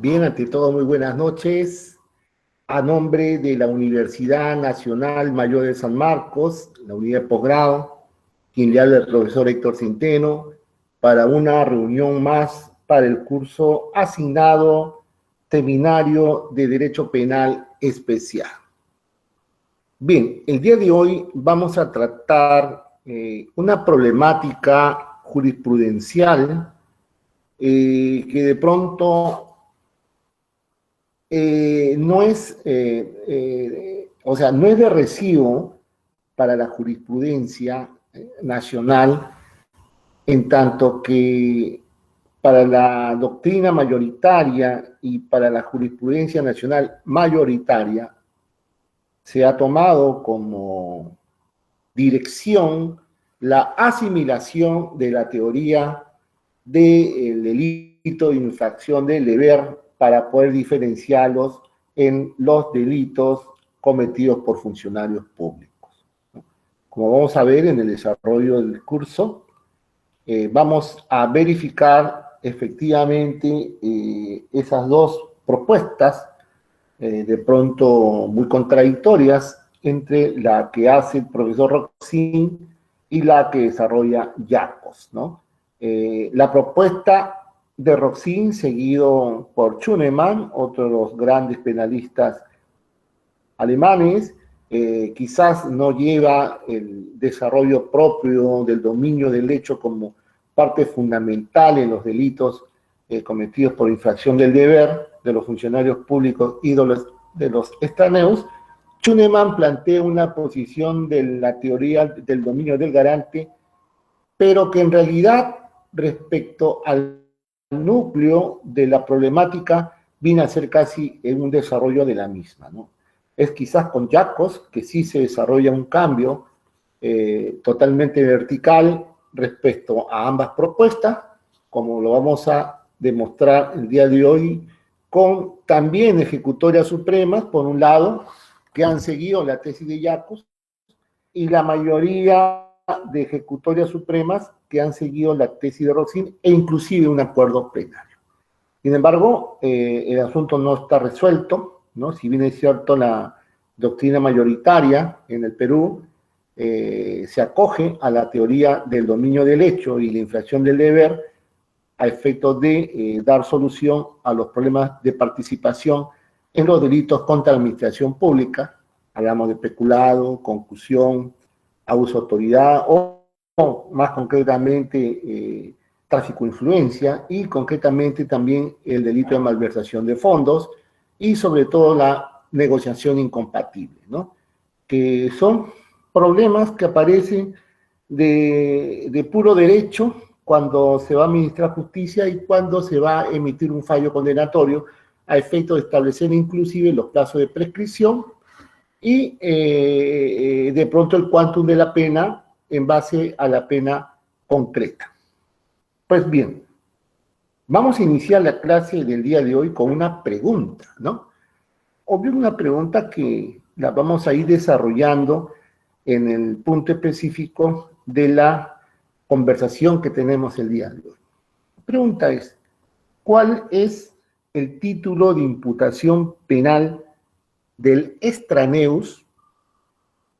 Bien, ante todo, muy buenas noches. A nombre de la Universidad Nacional Mayor de San Marcos, la unidad de posgrado, quien le habla el profesor Héctor Centeno, para una reunión más para el curso asignado Seminario de Derecho Penal Especial. Bien, el día de hoy vamos a tratar una problemática jurisprudencial que de pronto no es, no es de recibo para la jurisprudencia nacional, en tanto que para la doctrina mayoritaria y para la jurisprudencia nacional mayoritaria se ha tomado como dirección la asimilación de la teoría del delito de infracción del deber para poder diferenciarlos en los delitos cometidos por funcionarios públicos. Como vamos a ver en el desarrollo del curso, vamos a verificar efectivamente esas dos propuestas, de pronto muy contradictorias, entre la que hace el profesor Roxin y la que desarrolla Jacobs, ¿no? La propuesta de Roxin, seguido por Schunemann, otro de los grandes penalistas alemanes, quizás no lleva el desarrollo propio del dominio del hecho como parte fundamental en los delitos cometidos por infracción del deber de los funcionarios públicos y de los extraneos. Schunemann plantea una posición de la teoría del dominio del garante, pero que en realidad respecto al núcleo de la problemática viene a ser casi un desarrollo de la misma, ¿no? Es quizás con Jacobs que sí se desarrolla un cambio totalmente vertical respecto a ambas propuestas, como lo vamos a demostrar el día de hoy, con también ejecutorias supremas, por un lado, que han seguido la tesis de Jacobs, y la mayoría de ejecutorias supremas que han seguido la tesis de Roxin, e inclusive un acuerdo plenario. Sin embargo, el asunto no está resuelto, ¿no? Si bien es cierto, la doctrina mayoritaria en el Perú se acoge a la teoría del dominio del hecho y la infracción del deber a efectos de dar solución a los problemas de participación en los delitos contra la administración pública. Hablamos de peculado, concusión, abuso de autoridad o más concretamente tráfico de influencia y concretamente también el delito de malversación de fondos y sobre todo la negociación incompatible, ¿no? Que son problemas que aparecen de puro derecho cuando se va a administrar justicia y cuando se va a emitir un fallo condenatorio a efecto de establecer inclusive los plazos de prescripción y de pronto el quantum de la pena en base a la pena concreta. Pues bien, vamos a iniciar la clase del día de hoy con una pregunta, ¿no? Obvio, una pregunta que la vamos a ir desarrollando en el punto específico de la conversación que tenemos el día de hoy. La pregunta es, ¿cuál es el título de imputación penal del extraneus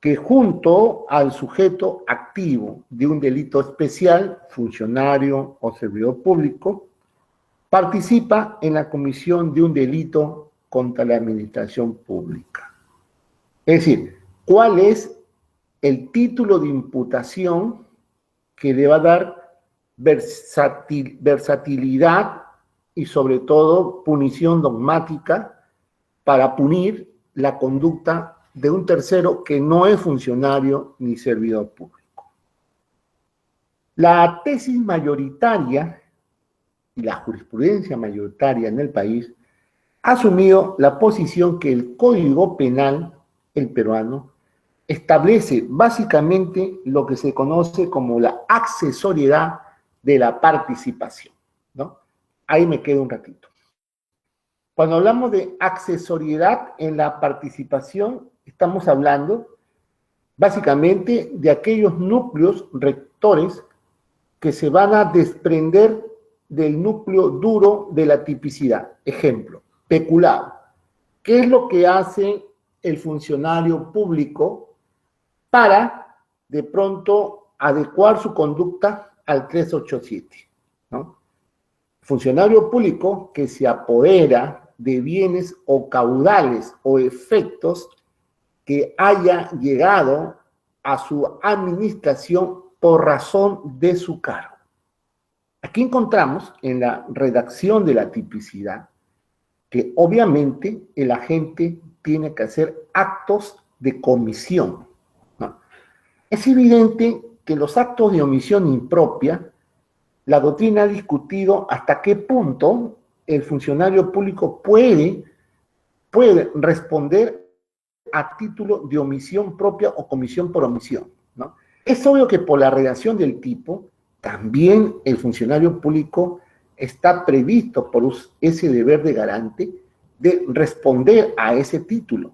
que junto al sujeto activo de un delito especial, funcionario o servidor público, participa en la comisión de un delito contra la administración pública? Es decir, ¿cuál es el título de imputación que le va a dar versatilidad y sobre todo punición dogmática para punir la conducta de un tercero que no es funcionario ni servidor público? La tesis mayoritaria y la jurisprudencia mayoritaria en el país ha asumido la posición que el Código Penal, el peruano, establece básicamente lo que se conoce como la accesoriedad de la participación, ¿no? Ahí me quedo un ratito. Cuando hablamos de accesoriedad en la participación, estamos hablando básicamente de aquellos núcleos rectores que se van a desprender del núcleo duro de la tipicidad. Ejemplo, peculado. ¿Qué es lo que hace el funcionario público para, de pronto, adecuar su conducta al 387? ¿No? Funcionario público que se apodera de bienes o caudales o efectos que haya llegado a su administración por razón de su cargo. Aquí encontramos en la redacción de la tipicidad que obviamente el agente tiene que hacer actos de comisión, ¿no? Es evidente que los actos de omisión impropia, la doctrina ha discutido hasta qué punto el funcionario público puede responder a título de omisión propia o comisión por omisión, ¿no? Es obvio que por la redacción del tipo, también el funcionario público está previsto por ese deber de garante de responder a ese título.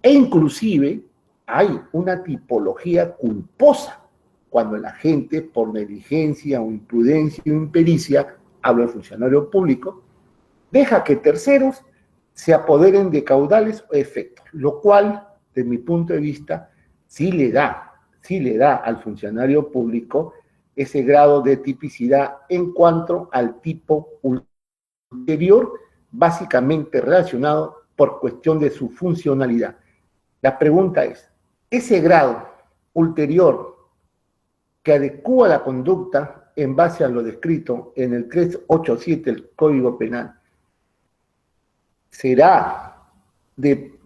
E inclusive hay una tipología culposa cuando el agente, por negligencia o imprudencia o impericia, hablo del funcionario público, deja que terceros se apoderen de caudales o efectos, lo cual, de mi punto de vista, sí le da al funcionario público ese grado de tipicidad en cuanto al tipo ulterior, básicamente relacionado por cuestión de su funcionalidad. La pregunta es, ¿ese grado ulterior que adecúa la conducta en base a lo descrito en el 387 del Código Penal será de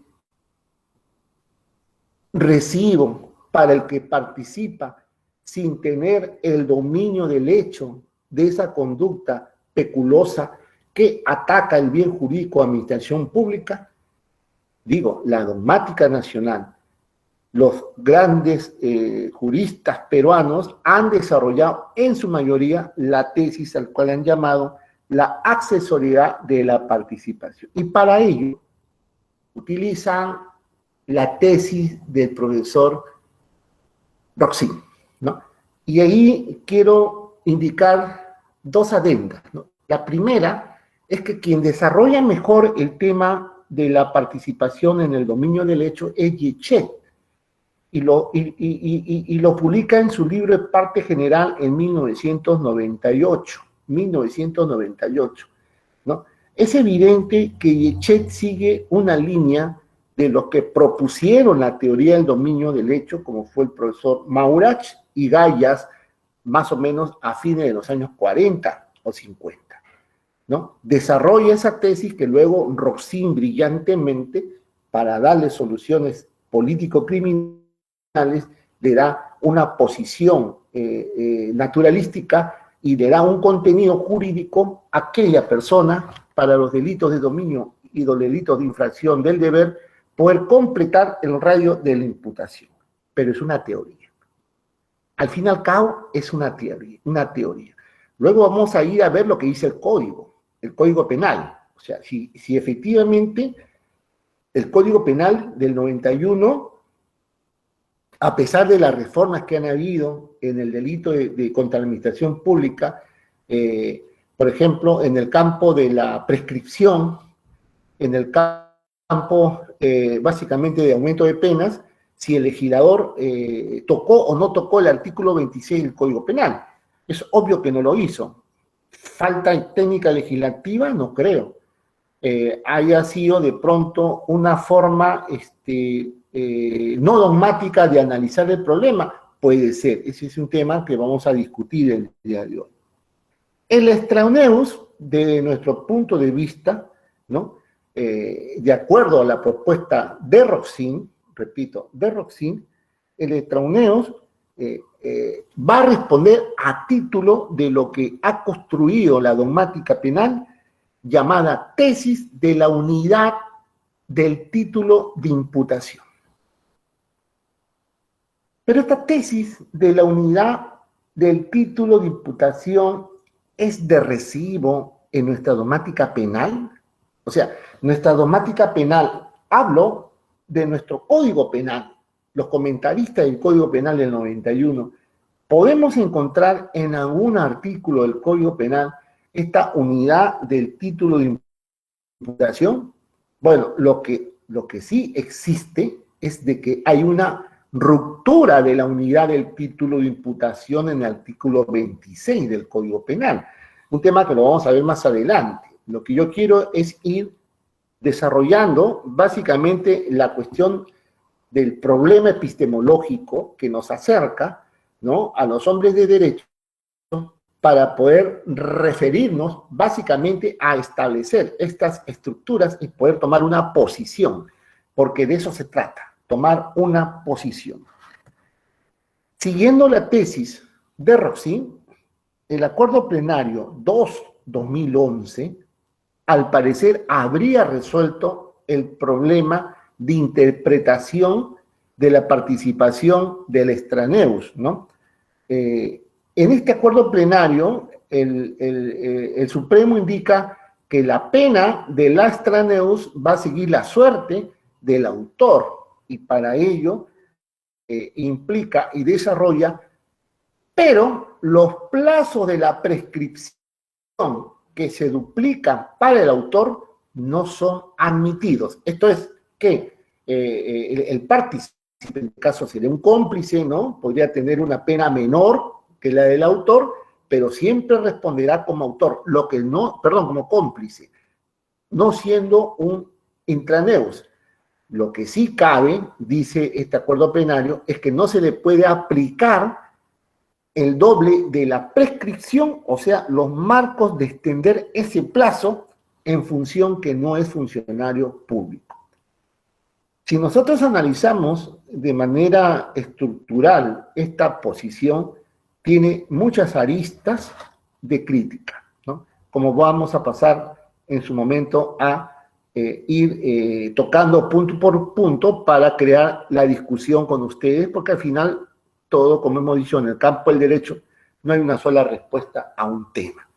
recibo para el que participa sin tener el dominio del hecho de esa conducta peculosa que ataca el bien jurídico de administración pública? Digo, la dogmática nacional, los grandes juristas peruanos han desarrollado en su mayoría la tesis al cual han llamado la accesoriedad de la participación. Y para ello utilizan la tesis del profesor Roxin, ¿no? Y ahí quiero indicar dos adendas, ¿no? La primera es que quien desarrolla mejor el tema de la participación en el dominio del hecho es Yechet, y lo publica en su libro de Parte General en 1998, ¿no? Es evidente que Yechet sigue una línea de los que propusieron la teoría del dominio del hecho, como fue el profesor Maurach y Gallas, más o menos a fines de los años 40 o 50, ¿no? Desarrolla esa tesis que luego Roxin brillantemente, para darle soluciones político-criminales, le da una posición naturalística y le da un contenido jurídico a aquella persona para los delitos de dominio y los delitos de infracción del deber poder completar el radio de la imputación. Pero es una teoría. Al fin y al cabo es una teoría. Luego vamos a ir a ver lo que dice el Código Penal. O sea, si efectivamente el Código Penal del 91, a pesar de las reformas que han habido en el delito contra la administración pública, por ejemplo, en el campo de la prescripción, en el campo básicamente de aumento de penas, si el legislador tocó o no tocó el artículo 26 del Código Penal. Es obvio que no lo hizo. ¿Falta técnica legislativa? No creo. Haya sido de pronto una forma no dogmática de analizar el problema. Puede ser. Ese es un tema que vamos a discutir el día de hoy. El extraneus, de nuestro punto de vista, ¿no? De acuerdo a la propuesta de Roxin, repito, de Roxin, el extraneus va a responder a título de lo que ha construido la dogmática penal llamada tesis de la unidad del título de imputación. Pero esta tesis de la unidad del título de imputación es de recibo en nuestra dogmática penal. O sea, nuestra dogmática penal, hablo de nuestro Código Penal, los comentaristas del Código Penal del 91, podemos encontrar en algún artículo del Código Penal esta unidad del título de imputación? Bueno, lo que sí existe es de que hay una ruptura de la unidad del título de imputación en el artículo 26 del Código Penal. Un tema que lo vamos a ver más adelante. Lo que yo quiero es ir desarrollando básicamente la cuestión del problema epistemológico que nos acerca, ¿no?, a los hombres de derecho, para poder referirnos básicamente a establecer estas estructuras y poder tomar una posición, porque de eso se trata, tomar una posición. Siguiendo la tesis de Roxy, el acuerdo plenario 2/2011, al parecer, habría resuelto el problema de interpretación de la participación del extraneus, ¿no? En este acuerdo plenario, el Supremo indica que la pena del extraneus va a seguir la suerte del autor, y para ello implica y desarrolla, pero los plazos de la prescripción que se duplican para el autor no son admitidos. Esto es que el partícipe, en el caso sería un cómplice, ¿no?, podría tener una pena menor que la del autor, pero siempre responderá como autor, lo que no, perdón, como cómplice, no siendo un intraneus. Lo que sí cabe, dice este acuerdo plenario, es que no se le puede aplicar el doble de la prescripción, o sea, los marcos de extender ese plazo en función que no es funcionario público. Si nosotros analizamos de manera estructural esta posición, tiene muchas aristas de crítica, ¿no?, como vamos a pasar en su momento a ir tocando punto por punto para crear la discusión con ustedes, porque al final todo, como hemos dicho, en el campo del derecho no hay una sola respuesta a un tema.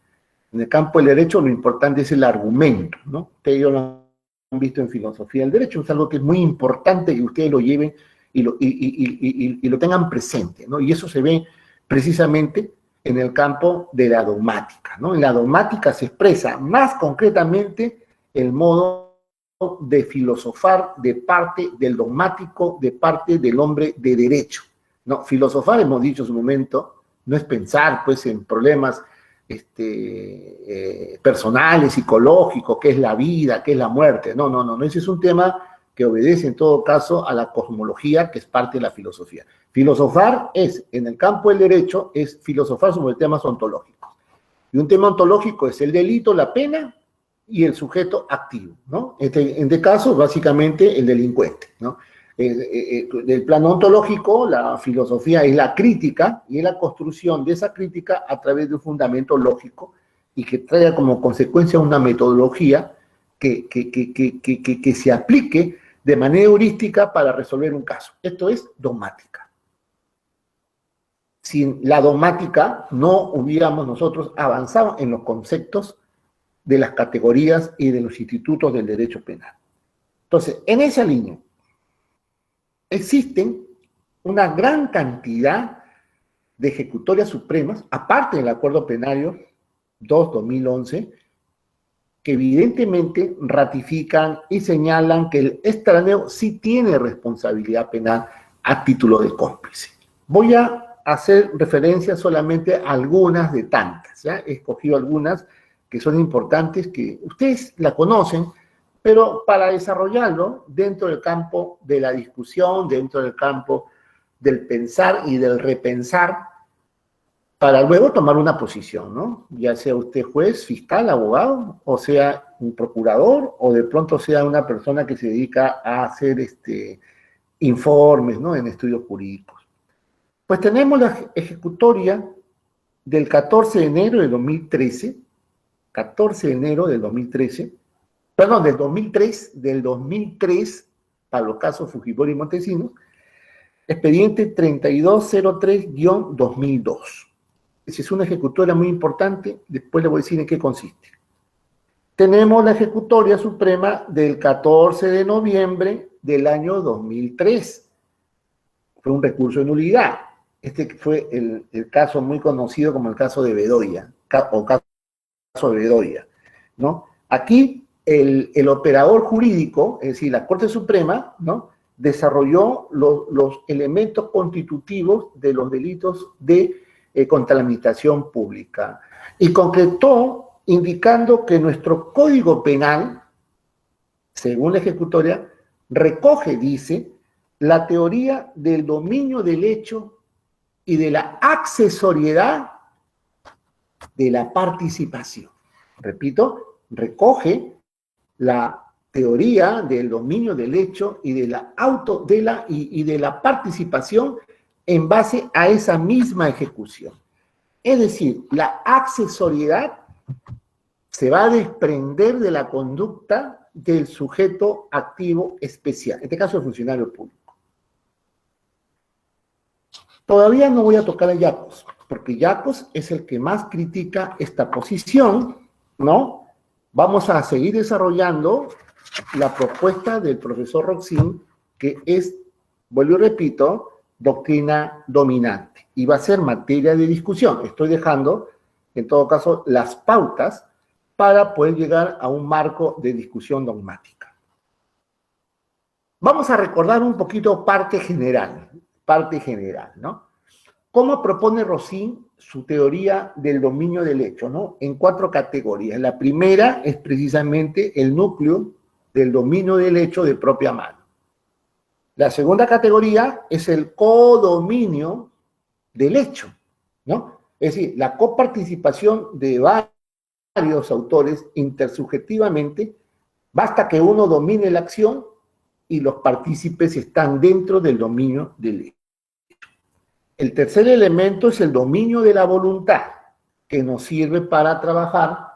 En el campo del derecho lo importante es el argumento, ¿no? Ustedes lo han visto en filosofía del derecho, es algo que es muy importante que ustedes lo lleven y lo tengan presente, ¿no? Y eso se ve precisamente en el campo de la dogmática, ¿no? En la dogmática se expresa más concretamente el modo de filosofar de parte del dogmático, de parte del hombre de derecho, ¿no? Filosofar, hemos dicho en su momento, no es pensar pues en problemas personales, psicológicos, qué es la vida, qué es la muerte. No, ese es un tema que obedece en todo caso a la cosmología, que es parte de la filosofía. Filosofar es, en el campo del derecho, es filosofar sobre temas ontológicos. Y un tema ontológico es el delito, la pena y el sujeto activo, ¿no? En este caso, básicamente, el delincuente, ¿no? Del plano ontológico, la filosofía es la crítica y es la construcción de esa crítica a través de un fundamento lógico y que traiga como consecuencia una metodología que se aplique de manera heurística para resolver un caso. Esto es dogmática. Sin la dogmática no hubiéramos nosotros avanzado en los conceptos de las categorías y de los institutos del derecho penal. Entonces, en esa línea, existen una gran cantidad de ejecutorias supremas, aparte del acuerdo plenario 2/2011, que evidentemente ratifican y señalan que el extraneo sí tiene responsabilidad penal a título de cómplice. Voy a hacer referencia solamente a algunas de tantas, ¿ya? He escogido algunas que son importantes, que ustedes la conocen, pero para desarrollarlo dentro del campo de la discusión, dentro del campo del pensar y del repensar, para luego tomar una posición, ¿no? Ya sea usted juez, fiscal, abogado, o sea un procurador, o de pronto sea una persona que se dedica a hacer informes, ¿no?, en estudios jurídicos. Pues tenemos la ejecutoria del 14 de enero de 2013, 14 de enero del 2013, perdón, del 2003, para los casos Fujimori y Montesinos, expediente 3203-2002. Esa es una ejecutoria muy importante, después le voy a decir en qué consiste. Tenemos la ejecutoria suprema del 14 de noviembre del año 2003. Fue un recurso de nulidad. Este fue el caso muy conocido como el caso de Bedoya, o caso caso de Bedoya, ¿no? Aquí el operador jurídico, es decir, la Corte Suprema, ¿no?, desarrolló los elementos constitutivos de los delitos de contra la administración pública y concretó indicando que nuestro Código Penal, según la ejecutoria, recoge, dice, la teoría del dominio del hecho y de la accesoriedad de la participación. Repito, recoge la teoría del dominio del hecho y de la de la participación en base a esa misma ejecución. Es decir, la accesoriedad se va a desprender de la conducta del sujeto activo especial, en este caso el funcionario público. Todavía no voy a tocar a Yacos, porque Yacos es el que más critica esta posición, ¿no? Vamos a seguir desarrollando la propuesta del profesor Roxin, que es, vuelvo y repito, doctrina dominante, y va a ser materia de discusión. Estoy dejando, en todo caso, las pautas para poder llegar a un marco de discusión dogmática. Vamos a recordar un poquito parte general, ¿no? ¿Cómo propone Roxin su teoría del dominio del hecho, ¿no? En 4 categorías. La primera es precisamente el núcleo del dominio del hecho de propia mano. La segunda categoría es el codominio del hecho, ¿no? Es decir, la coparticipación de varios autores intersubjetivamente, basta que uno domine la acción y los partícipes están dentro del dominio del hecho. El tercer elemento es el dominio de la voluntad, que nos sirve para trabajar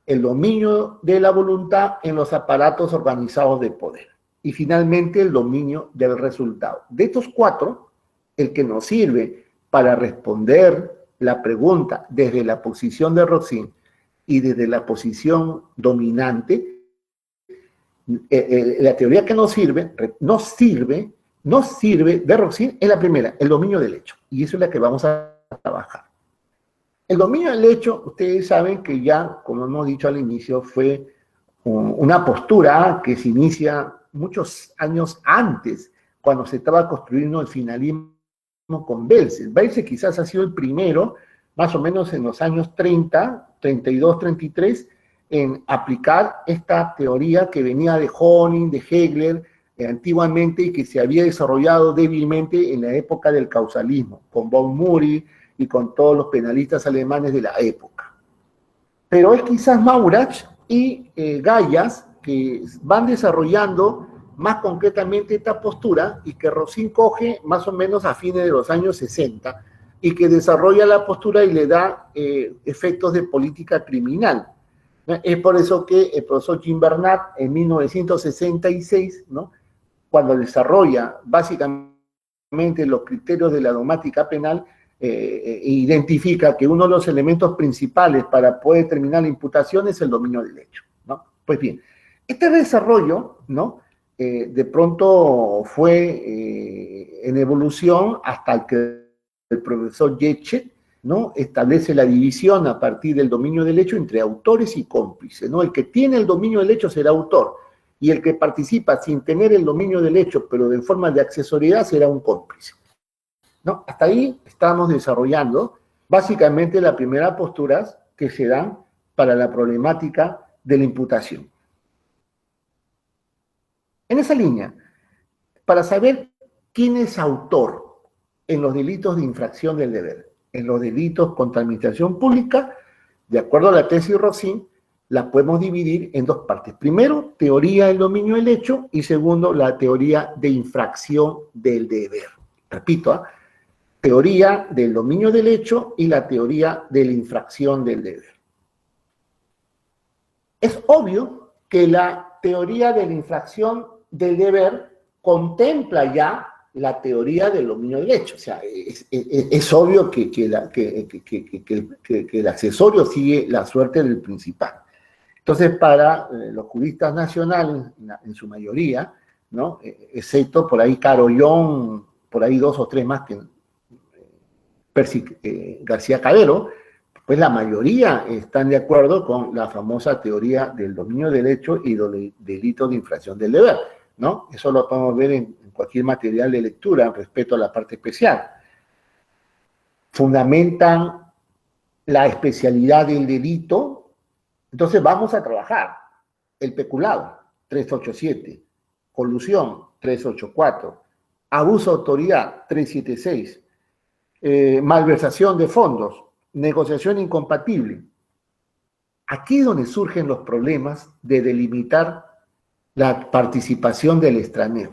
el dominio de la voluntad en los aparatos organizados de poder. Y finalmente el dominio del resultado. De estos 4, el que nos sirve para responder la pregunta desde la posición de Roxin y desde la posición dominante, la teoría que nos sirve de Roxin es la primera, el dominio del hecho. Y eso es la que vamos a trabajar. El dominio del hecho, ustedes saben que ya, como hemos dicho al inicio, fue una postura que se inicia muchos años antes, cuando se estaba construyendo el finalismo con Belsen. Belsen quizás ha sido el primero, más o menos en los años 30, 32, 33, en aplicar esta teoría que venía de Honing, de Hegel, antiguamente, y que se había desarrollado débilmente en la época del causalismo, con von Muri y con todos los penalistas alemanes de la época. Pero es quizás Maurach y Gallas que van desarrollando más concretamente esta postura y que Roxin coge más o menos a fines de los años 60 y que desarrolla la postura y le da efectos de política criminal. Es por eso que el profesor Jean Bernat en 1966, ¿no?, cuando desarrolla básicamente los criterios de la dogmática penal, identifica que uno de los elementos principales para poder determinar la imputación es el dominio del hecho, ¿no? Pues bien, este desarrollo, ¿no?, de pronto fue en evolución hasta que el profesor Yetche, ¿no?, establece la división a partir del dominio del hecho entre autores y cómplices, ¿no? El que tiene el dominio del hecho será autor, y el que participa sin tener el dominio del hecho, pero en forma de accesoriedad, será un cómplice, ¿no? Hasta ahí estamos desarrollando básicamente las primeras posturas que se dan para la problemática de la imputación. En esa línea, para saber quién es autor en los delitos de infracción del deber, en los delitos contra administración pública, de acuerdo a la tesis Roxin, la podemos dividir en 2 partes. Primero, teoría del dominio del hecho, y segundo, la teoría de infracción del deber. Repito, teoría del dominio del hecho y la teoría de la infracción del deber. Es obvio que la teoría de la infracción del deber contempla ya la teoría del dominio del hecho. O sea, es obvio que el accesorio sigue la suerte del principal. Entonces, para los juristas nacionales, en su mayoría, ¿no?, excepto por ahí Carollón, por ahí 2 o 3 más que García Cabero, pues la mayoría están de acuerdo con la famosa teoría del dominio del hecho y del delito de infracción del deber, ¿no? Eso lo podemos ver en cualquier material de lectura respecto a la parte especial. Fundamentan la especialidad del delito, entonces vamos a trabajar. El peculado, 387, colusión, 384, abuso de autoridad, 376, malversación de fondos, negociación incompatible. Aquí es donde surgen los problemas de delimitar la participación del extranjero.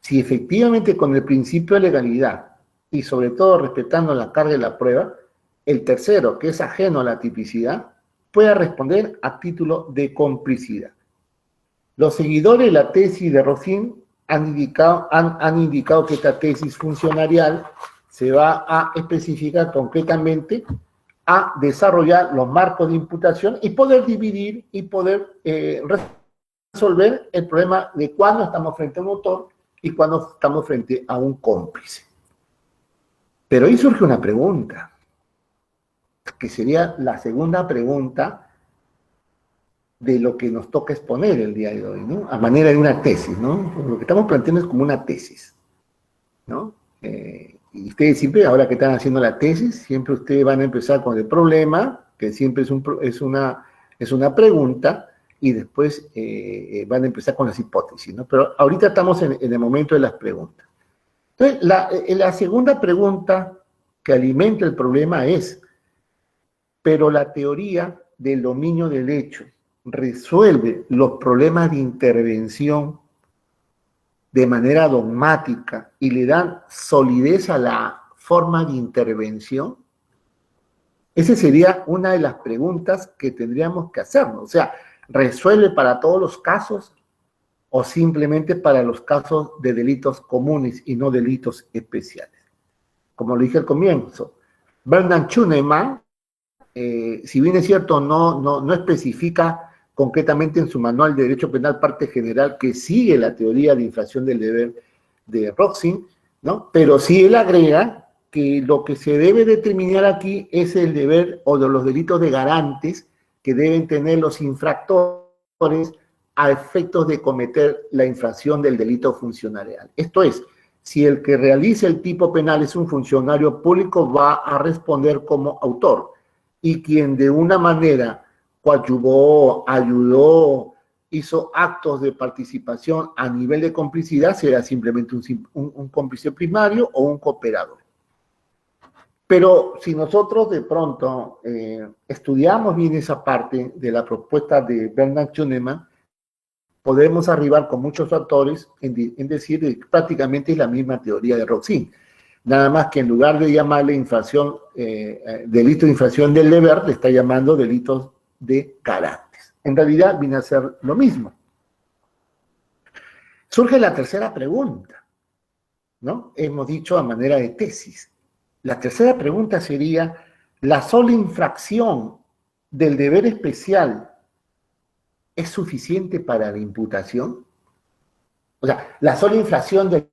Si efectivamente con el principio de legalidad y sobre todo respetando la carga de la prueba, el tercero, que es ajeno a la tipicidad, pueda responder a título de complicidad. Los seguidores de la tesis de Rocín han indicado que esta tesis funcionarial se va a especificar concretamente a desarrollar los marcos de imputación y poder dividir y poder resolver el problema de cuándo estamos frente a un autor y cuándo estamos frente a un cómplice. Pero ahí surge una pregunta, que sería la segunda pregunta de lo que nos toca exponer el día de hoy, ¿no? A manera de una tesis, ¿no? Lo que estamos planteando es como una tesis, ¿no? Y ustedes siempre, ahora que están haciendo la tesis, siempre ustedes van a empezar con el problema, que siempre es una pregunta, y después van a empezar con las hipótesis, ¿no? Pero ahorita estamos en el momento de las preguntas. Entonces, la segunda pregunta que alimenta el problema es, pero la teoría del dominio del hecho resuelve los problemas de intervención de manera dogmática y le dan solidez a la forma de intervención. Esa sería una de las preguntas que tendríamos que hacernos. O sea, ¿resuelve para todos los casos o simplemente para los casos de delitos comunes y no delitos especiales? Como lo dije al comienzo, Bernard Schunemann, si bien es cierto, no especifica concretamente en su manual de Derecho Penal parte general que sigue la teoría de infracción del deber de Rocín, ¿no? Pero sí él agrega que lo que se debe determinar aquí es el deber o de los delitos de garantes que deben tener los infractores a efectos de cometer la infracción del delito funcionarial. Esto es, si el que realiza el tipo penal es un funcionario público, va a responder como autor, y quien de una manera coadyuvó, ayudó, hizo actos de participación a nivel de complicidad, será simplemente un cómplice primario o un cooperador. Pero si nosotros de pronto estudiamos bien esa parte de la propuesta de Bernard Schunemann, podemos arribar con muchos factores en decir que prácticamente es la misma teoría de Rocín. Nada más que en lugar de llamarle infracción, delito de infracción del deber, le está llamando delitos de garantes. En realidad viene a ser lo mismo. Surge la tercera pregunta, ¿no? Hemos dicho a manera de tesis. La tercera pregunta sería, ¿la sola infracción del deber especial es suficiente para la imputación? O sea, la sola infracción del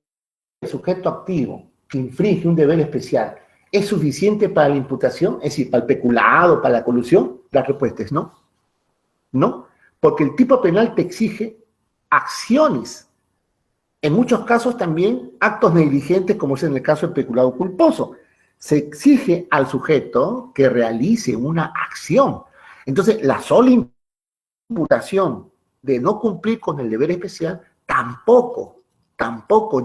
sujeto activo que infringe un deber especial, ¿es suficiente para la imputación? Es decir, para el peculado, para la colusión. La respuesta es no. No, porque el tipo penal te exige acciones. En muchos casos también actos negligentes, como es en el caso del peculado culposo. Se exige al sujeto que realice una acción. Entonces, la sola imputación de no cumplir con el deber especial tampoco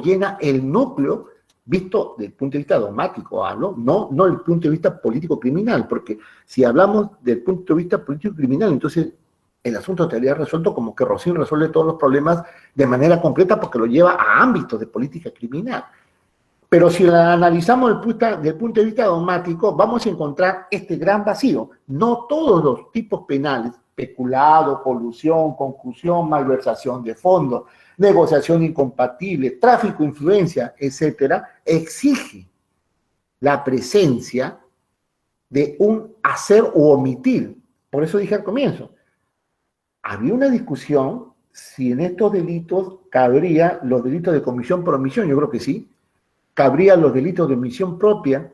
llena el núcleo visto desde el punto de vista dogmático, no desde el punto de vista político-criminal, porque si hablamos del punto de vista político-criminal, entonces el asunto estaría resuelto como que Rocín resuelve todos los problemas de manera completa porque lo lleva a ámbitos de política criminal. Pero si la analizamos desde el punto de vista dogmático, vamos a encontrar este gran vacío. No todos los tipos penales, peculado, colusión, concusión, malversación de fondos, negociación incompatible, tráfico, influencia, etcétera, exige la presencia de un hacer o omitir. Por eso dije al comienzo, había una discusión si en estos delitos cabría los delitos de comisión por omisión, yo creo que sí, cabrían los delitos de omisión propia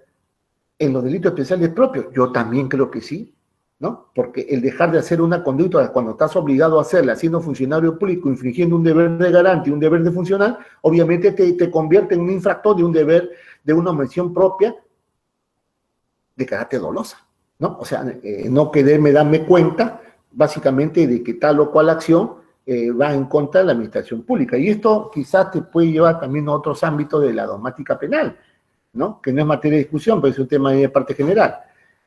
en los delitos especiales propios? Yo también creo que sí, ¿no? Porque el dejar de hacer una conducta cuando estás obligado a hacerla, siendo funcionario público, infringiendo un deber de garante y un deber de funcional, obviamente te convierte en un infractor de un deber, de una omisión propia de carácter dolosa, ¿no? O sea, no quererme darme cuenta, básicamente, de que tal o cual acción va en contra de la administración pública. Y esto quizás te puede llevar también a otros ámbitos de la dogmática penal, ¿no? Que no es materia de discusión, pero es un tema de parte general.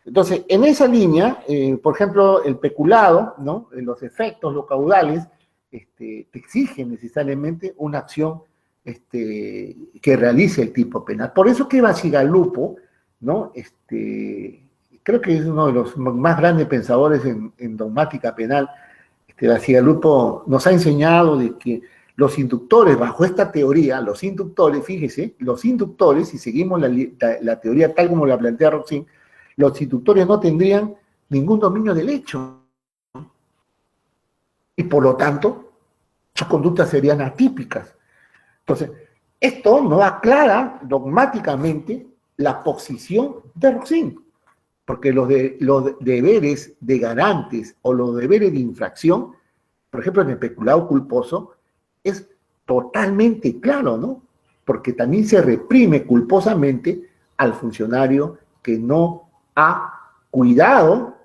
Entonces, en esa línea, por ejemplo, el peculado, ¿no? Los efectos, los caudales, te exigen necesariamente una acción que realice el tipo penal. Por eso que Bacigalupo, ¿no? Creo que es uno de los más grandes pensadores en dogmática penal. Bacigalupo nos ha enseñado de que los inductores, bajo esta teoría, los inductores, fíjese, los inductores, si seguimos la teoría tal como la plantea Roxin, los inductores no tendrían ningún dominio del hecho. Y por lo tanto, sus conductas serían atípicas. Entonces, esto no aclara dogmáticamente la posición de Roxin, porque los deberes de garantes o los deberes de infracción, por ejemplo, en el peculado culposo, es totalmente claro, ¿no? Porque también se reprime culposamente al funcionario que no ha cuidado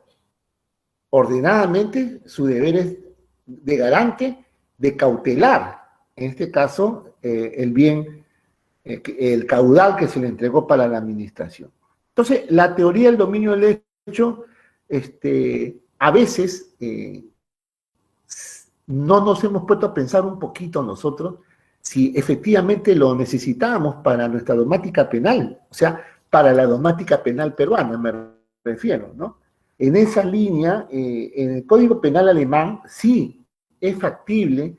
ordenadamente sus deberes de garante, de cautelar, en este caso, el bien, el caudal que se le entregó para la administración. Entonces, la teoría del dominio del hecho, a veces no nos hemos puesto a pensar un poquito nosotros si efectivamente lo necesitábamos para nuestra dogmática penal, o sea, para la dogmática penal peruana, me refiero, ¿no? En esa línea, en el Código Penal alemán sí es factible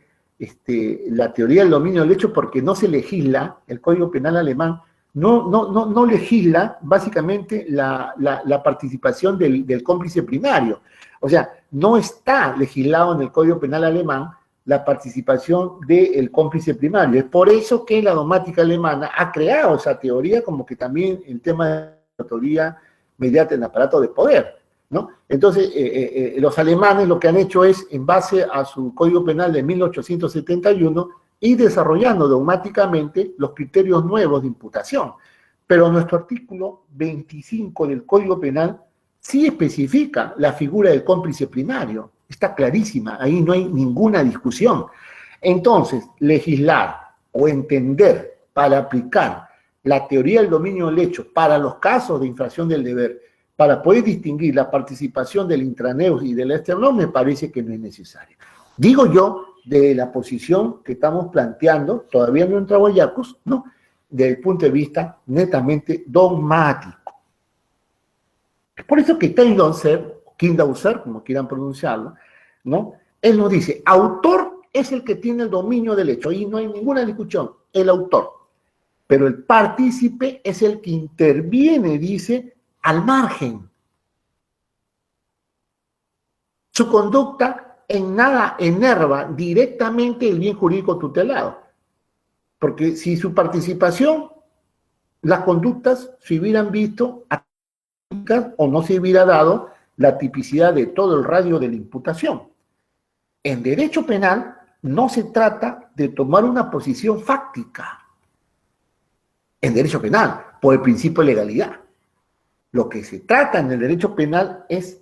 la teoría del dominio del hecho porque no se legisla, el Código Penal alemán no legisla básicamente la participación del cómplice primario. O sea, no está legislado en el Código Penal alemán la participación del cómplice primario. Es por eso que la dogmática alemana ha creado esa teoría como que también el tema de la autoría mediante el aparato de poder, ¿no? Entonces, los alemanes lo que han hecho es, en base a su Código Penal de 1871, ir desarrollando dogmáticamente los criterios nuevos de imputación. Pero nuestro artículo 25 del Código Penal sí especifica la figura del cómplice primario. Está clarísima, ahí no hay ninguna discusión. Entonces, legislar o entender para aplicar la teoría del dominio del hecho para los casos de infracción del deber, para poder distinguir la participación del intraneus y del externo, me parece que no es necesario. Digo yo, de la posición que estamos planteando, todavía no entra Guayacos, ¿no? Desde el punto de vista netamente dogmático. Es por eso que Kindauser, como quieran pronunciarlo, ¿no? Él nos dice, autor es el que tiene el dominio del hecho, y no hay ninguna discusión, el autor. Pero el partícipe es el que interviene, dice, al margen. Su conducta en nada enerva directamente el bien jurídico tutelado. Porque si su participación, las conductas se hubieran visto o no se hubiera dado la tipicidad de todo el radio de la imputación. En derecho penal no se trata de tomar una posición fáctica. En derecho penal, por el principio de legalidad. Lo que se trata en el derecho penal es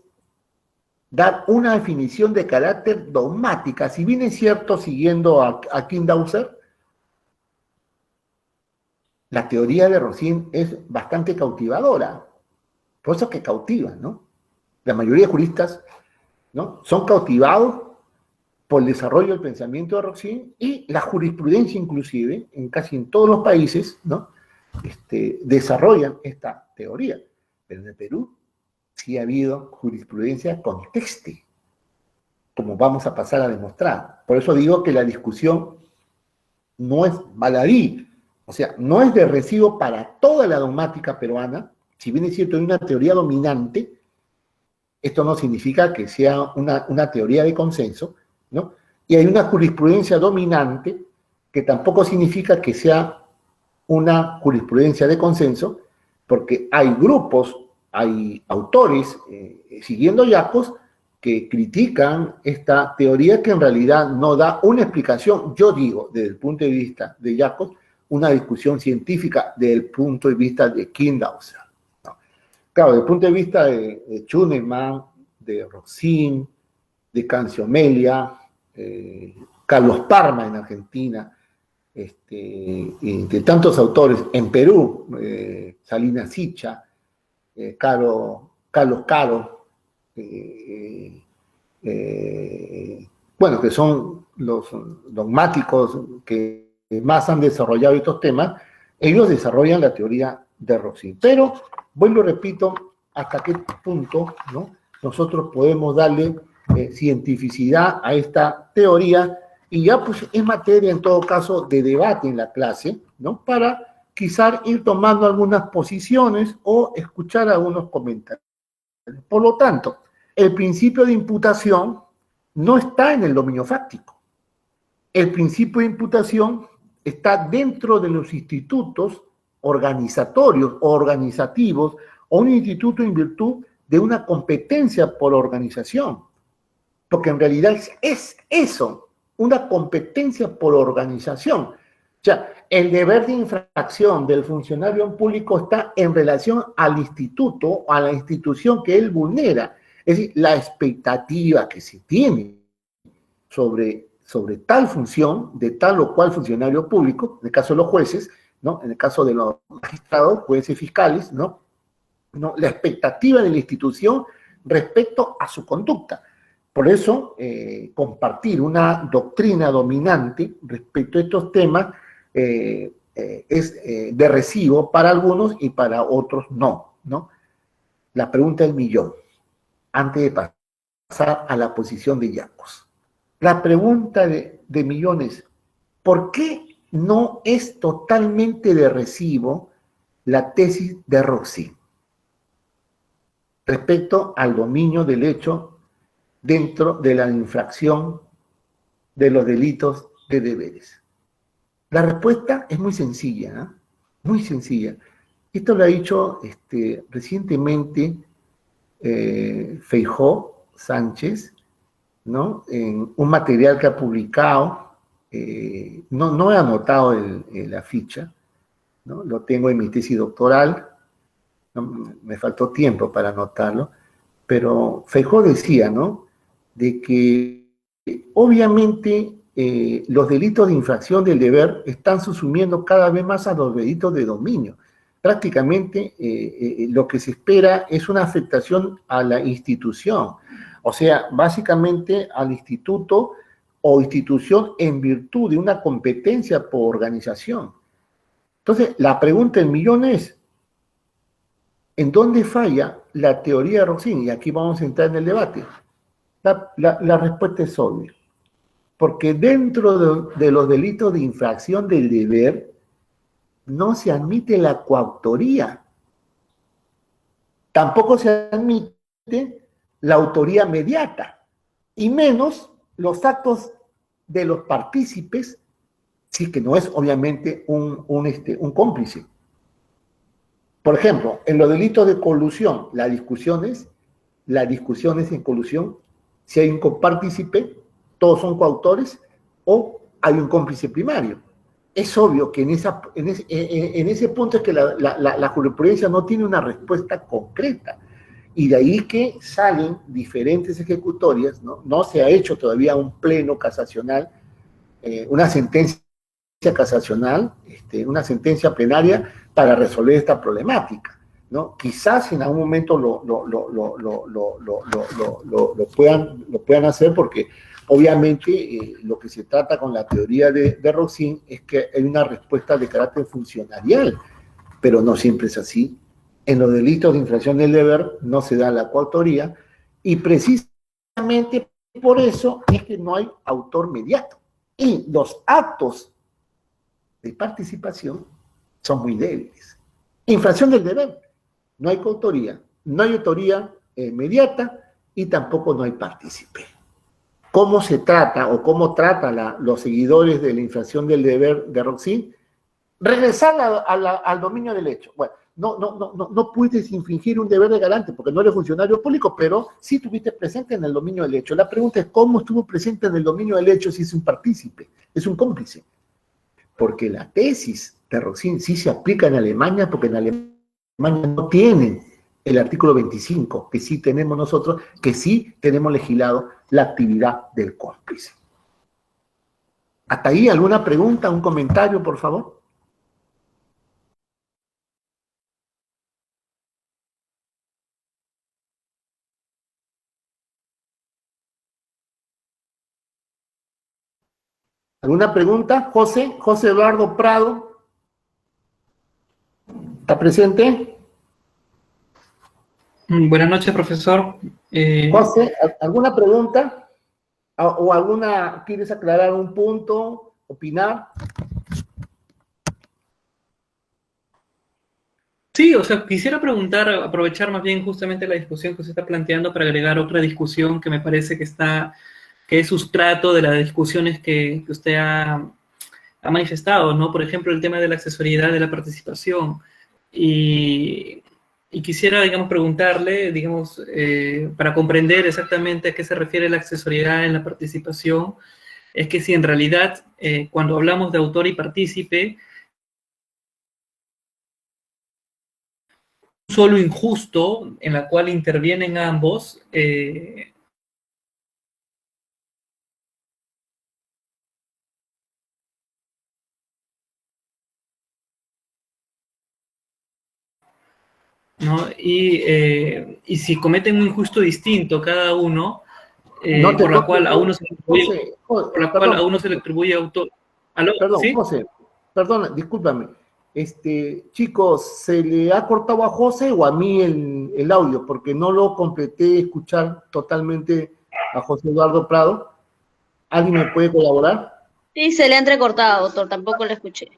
dar una definición de carácter dogmática. Si bien es cierto, siguiendo a Kindauser, la teoría de Roxin es bastante cautivadora. Por eso que cautiva, ¿no? La mayoría de juristas, ¿no?, son cautivados por el desarrollo del pensamiento de Roxin y la jurisprudencia inclusive, casi en todos los países, ¿no?, desarrollan esta teoría. Pero en el Perú sí ha habido jurisprudencia con texte, como vamos a pasar a demostrar. Por eso digo que la discusión no es baladí, o sea, no es de recibo para toda la dogmática peruana. Si bien es cierto, hay una teoría dominante, esto no significa que sea una teoría de consenso, ¿no? Y hay una jurisprudencia dominante, que tampoco significa que sea una jurisprudencia de consenso, porque hay grupos, hay autores, siguiendo Yacos, que critican esta teoría que en realidad no da una explicación, yo digo, desde el punto de vista de Yacos, una discusión científica desde el punto de vista de Kindhauser, ¿no? Claro, desde el punto de vista de Schunemann, de Rosin, de Canciomelia, Carlos Parma en Argentina, y de tantos autores en Perú, Salinas Sicha, Carlos Caro, bueno, que son los dogmáticos que más han desarrollado estos temas, ellos desarrollan la teoría de Rosin. Pero, vuelvo y repito, hasta qué punto, ¿no?, nosotros podemos darle cientificidad a esta teoría, y ya pues es materia en todo caso de debate en la clase, ¿no?, para quizás ir tomando algunas posiciones o escuchar algunos comentarios. Por lo tanto, el principio de imputación no está en el dominio fáctico. El principio de imputación está dentro de los institutos organizatorios o organizativos, o un instituto en virtud de una competencia por organización. Porque en realidad es eso, una competencia por organización. O sea, el deber de infracción del funcionario público está en relación al instituto o a la institución que él vulnera. Es decir, la expectativa que se tiene sobre tal función de tal o cual funcionario público, en el caso de los jueces, ¿no?, en el caso de los magistrados, jueces fiscales, ¿no?, la expectativa de la institución respecto a su conducta. Por eso, compartir una doctrina dominante respecto a estos temas es de recibo para algunos y para otros no, ¿no? La pregunta del millón, antes de pasar a la posición de Yacos. La pregunta de millón es, ¿por qué no es totalmente de recibo la tesis de Rosin respecto al dominio del hecho dentro de la infracción de los delitos de deberes? La respuesta es muy sencilla, ¿eh? Muy sencilla. Esto lo ha dicho recientemente Feijó Sánchez, ¿no?, en un material que ha publicado. No he anotado la ficha, ¿no?, lo tengo en mi tesis doctoral, ¿no?, me faltó tiempo para anotarlo, pero Feijó decía, ¿no?, de que obviamente los delitos de infracción del deber están subsumiendo cada vez más a los delitos de dominio. Prácticamente lo que se espera es una afectación a la institución, o sea, básicamente al instituto o institución en virtud de una competencia por organización. Entonces, la pregunta del millón es, ¿en dónde falla la teoría de Rosin? Y aquí vamos a entrar en el debate. La respuesta es obvia. Porque dentro de los delitos de infracción del deber no se admite la coautoría. Tampoco se admite la autoría mediata, y menos los actos de los partícipes, sí, que no es obviamente un cómplice. Por ejemplo, en los delitos de colusión, la discusión es en colusión si hay un copartícipe, todos son coautores, o hay un cómplice primario. Es obvio que en ese punto es que la jurisprudencia no tiene una respuesta concreta, y de ahí que salen diferentes ejecutorias, ¿no? No se ha hecho todavía un pleno casacional, una sentencia casacional, una sentencia plenaria para resolver esta problemática, ¿no? Quizás en algún momento lo puedan hacer, porque obviamente lo que se trata con la teoría de Rosin es que hay una respuesta de carácter funcionarial, pero no siempre es así. En los delitos de infracción del deber no se da la coautoría, y precisamente por eso es que no hay autor mediato. Y los actos de participación son muy débiles. Infracción del deber, no hay coautoría, no hay autoría mediata, y tampoco no hay partícipe. ¿Cómo se trata o cómo tratan los seguidores de la infracción del deber de Rosin? Regresar al dominio del hecho. Bueno, no puedes infringir un deber de garante porque no eres funcionario público, pero sí estuviste presente en el dominio del hecho. La pregunta es, ¿cómo estuvo presente en el dominio del hecho si es un partícipe, es un cómplice? Porque la tesis de Rosin sí se aplica en Alemania, porque en Alemania no tienen el artículo 25, que sí tenemos nosotros, que sí tenemos legislado la actividad del cómplice. ¿Hasta ahí alguna pregunta, un comentario, por favor? ¿Alguna pregunta? José Eduardo Prado, ¿está presente? Buenas noches, profesor. José, ¿alguna pregunta? ¿O alguna, quieres aclarar un punto, opinar? Sí, o sea, quisiera preguntar, aprovechar más bien justamente la discusión que usted está planteando para agregar otra discusión que me parece que es sustrato de las discusiones que usted ha manifestado, ¿no? Por ejemplo, el tema de la accesoriedad de la participación. Y quisiera, digamos, preguntarle, digamos, para comprender exactamente a qué se refiere la accesoriedad en la participación, es que si en realidad, cuando hablamos de autor y partícipe, solo injusto en la cual intervienen ambos, ¿no? Y si cometen un injusto distinto cada uno, No te por la copio, cual a uno se le atribuye, José, por la cual perdón, a uno se le atribuye autor. ¿Aló? perdón, ¿Sí? José, perdón, discúlpame. Chicos, ¿se le ha cortado a José o a mí el audio? Porque no lo completé escuchar totalmente a José Eduardo Prado. ¿Alguien me puede colaborar? Sí, se le ha entrecortado, doctor, tampoco lo escuché.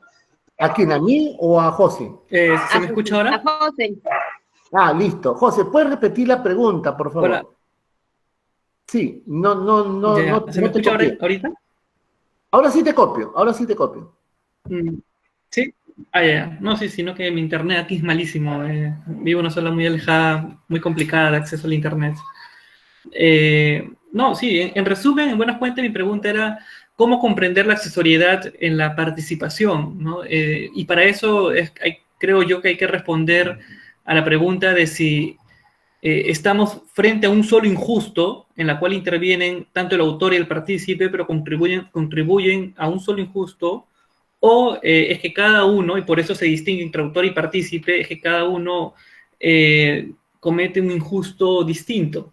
¿A quién? ¿A mí o a José? ¿Se me escucha A ahora? José. Ah, listo. José, ¿puedes repetir la pregunta, por Hola. favor? Sí, Ya, ¿se me no te escucha copié. ahorita? Ahora sí te copio, ahora sí te copio. Sí. Ah, ya. No, sí, sino que mi internet aquí es malísimo. Vivo en una zona muy alejada, muy complicada de acceso al internet. No, sí, en resumen, en buenas cuentas, mi pregunta era cómo comprender la accesoriedad en la participación, ¿no? Y para eso creo yo que hay que responder a la pregunta de si estamos frente a un solo injusto en la cual intervienen tanto el autor y el partícipe, pero contribuyen a un solo injusto, o es que cada uno, y por eso se distingue entre autor y partícipe, es que cada uno comete un injusto distinto,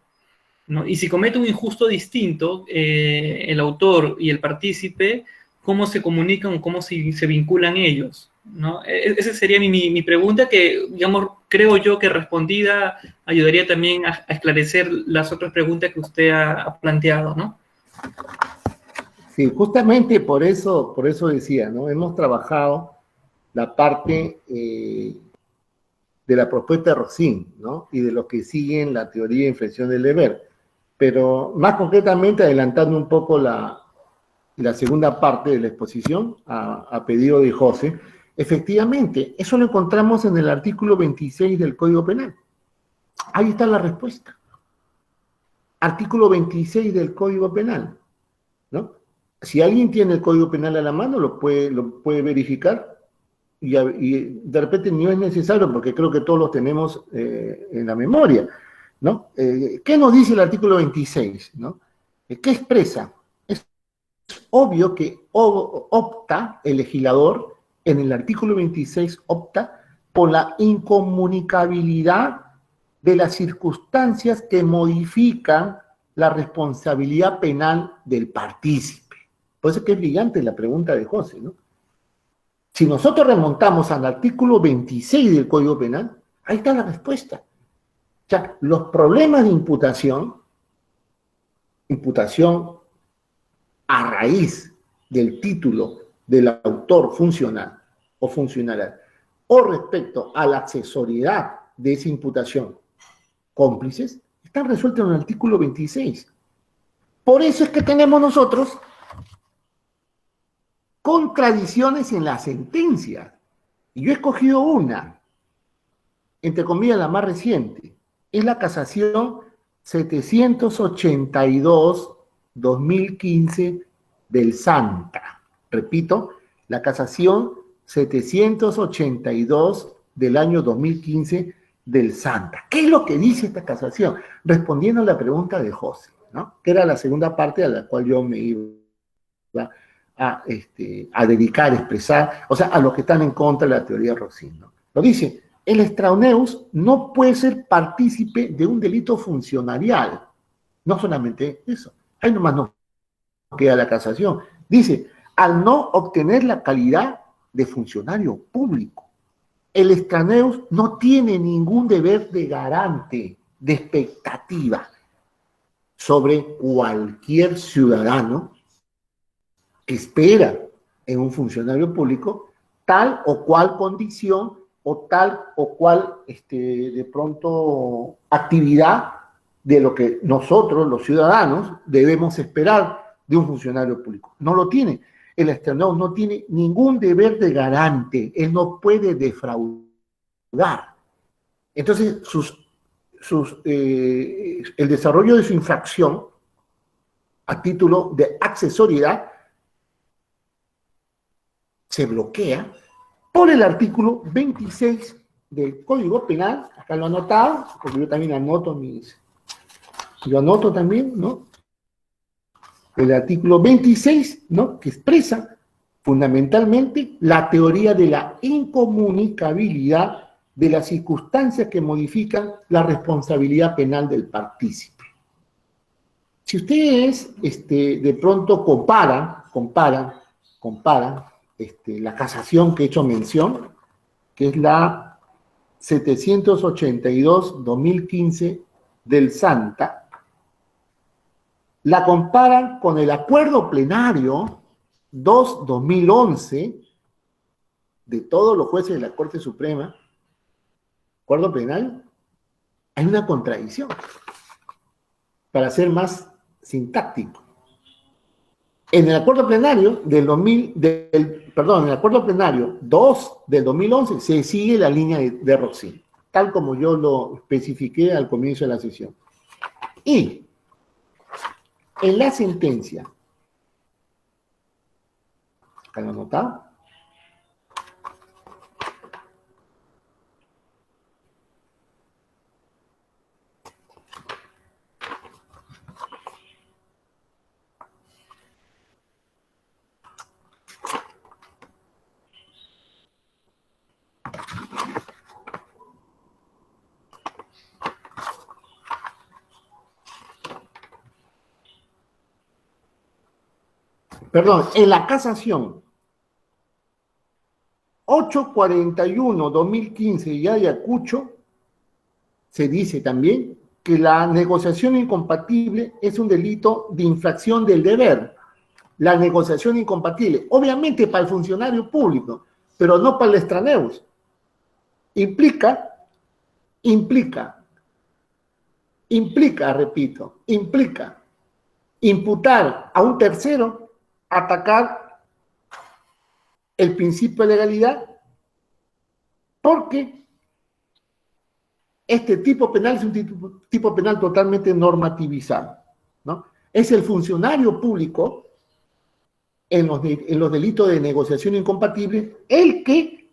¿no? Y si comete un injusto distinto, el autor y el partícipe, ¿cómo se comunican o cómo se vinculan ellos? ¿No? Esa sería mi pregunta que, digamos, creo yo que respondida ayudaría también a esclarecer las otras preguntas que usted ha planteado, ¿no? Sí, justamente por eso decía, ¿no? Hemos trabajado la parte de la propuesta de Rosin, ¿no? Y de lo que siguen la teoría de inflexión del deber. Pero más concretamente, adelantando un poco la segunda parte de la exposición, a pedido de José, efectivamente, eso lo encontramos en el artículo 26 del Código Penal. Ahí está la respuesta. Artículo 26 del Código Penal, ¿no? Si alguien tiene el Código Penal a la mano, lo puede verificar y de repente no es necesario porque creo que todos los tenemos en la memoria, ¿no? ¿Qué nos dice el artículo 26, ¿no? ¿Qué expresa? Es obvio que opta el legislador, en el artículo 26 opta por la incomunicabilidad de las circunstancias que modifican la responsabilidad penal del partícipe. Por eso es que es brillante la pregunta de José, ¿no? Si nosotros remontamos al artículo 26 del Código Penal, ahí está la respuesta. O sea, los problemas de imputación a raíz del título del autor funcional o funcional, o respecto a la accesoriedad de esa imputación cómplices, están resueltos en el artículo 26. Por eso es que tenemos nosotros contradicciones en la sentencia. Y yo he escogido una, entre comillas, la más reciente. Es la casación 782-2015 del Santa. Repito, la casación 782 del año 2015 del Santa. ¿Qué es lo que dice esta casación? Respondiendo a la pregunta de José, ¿no? Que era la segunda parte a la cual yo me iba a dedicar, a expresar, o sea, a los que están en contra de la teoría Roxin, ¿no? Lo dice, el extraneus no puede ser partícipe de un delito funcionarial. No solamente eso, ahí nomás nos queda la casación. Dice, al no obtener la calidad de funcionario público, el extraneus no tiene ningún deber de garante, de expectativa sobre cualquier ciudadano que espera en un funcionario público tal o cual condición o tal o cual de pronto actividad de lo que nosotros, los ciudadanos, debemos esperar de un funcionario público. No lo tiene. El extraneus no tiene ningún deber de garante. Él no puede defraudar. Entonces, el desarrollo de su infracción a título de accesoriedad se bloquea por el artículo 26 del Código Penal. Acá lo he anotado, porque yo también anoto también, ¿no? El artículo 26, ¿no? Que expresa fundamentalmente la teoría de la incomunicabilidad de las circunstancias que modifican la responsabilidad penal del partícipe. Si ustedes de pronto comparan la casación que he hecho mención, que es la 782-2015 del Santa, la comparan con el acuerdo plenario 2-2011 de todos los jueces de la Corte Suprema, acuerdo plenario, hay una contradicción, para ser más sintáctico. En el acuerdo plenario en el acuerdo plenario 2 del 2011 se sigue la línea de Roxin, tal como yo lo especifiqué al comienzo de la sesión. Y en la sentencia, acá lo he anotado, en la casación 841-2015 de Ayacucho, se dice también que la negociación incompatible es un delito de infracción del deber. La negociación incompatible, obviamente para el funcionario público, pero no para el extraneus. Implica, imputar a un tercero, atacar el principio de legalidad, porque este tipo penal es un tipo penal totalmente normativizado, ¿no? Es el funcionario público en los delitos de negociación incompatible el que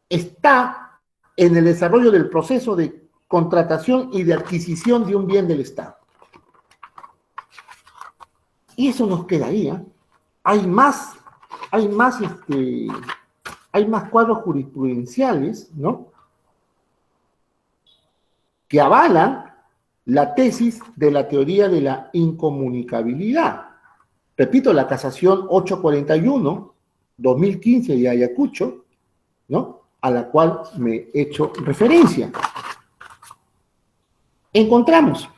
está en el desarrollo del proceso de contratación y de adquisición de un bien del Estado. Y eso nos quedaría. Hay más cuadros jurisprudenciales, ¿no?, que avalan la tesis de la teoría de la incomunicabilidad. Repito, la casación 841-2015 de Ayacucho, ¿no?, a la cual me he hecho referencia. Encontramos.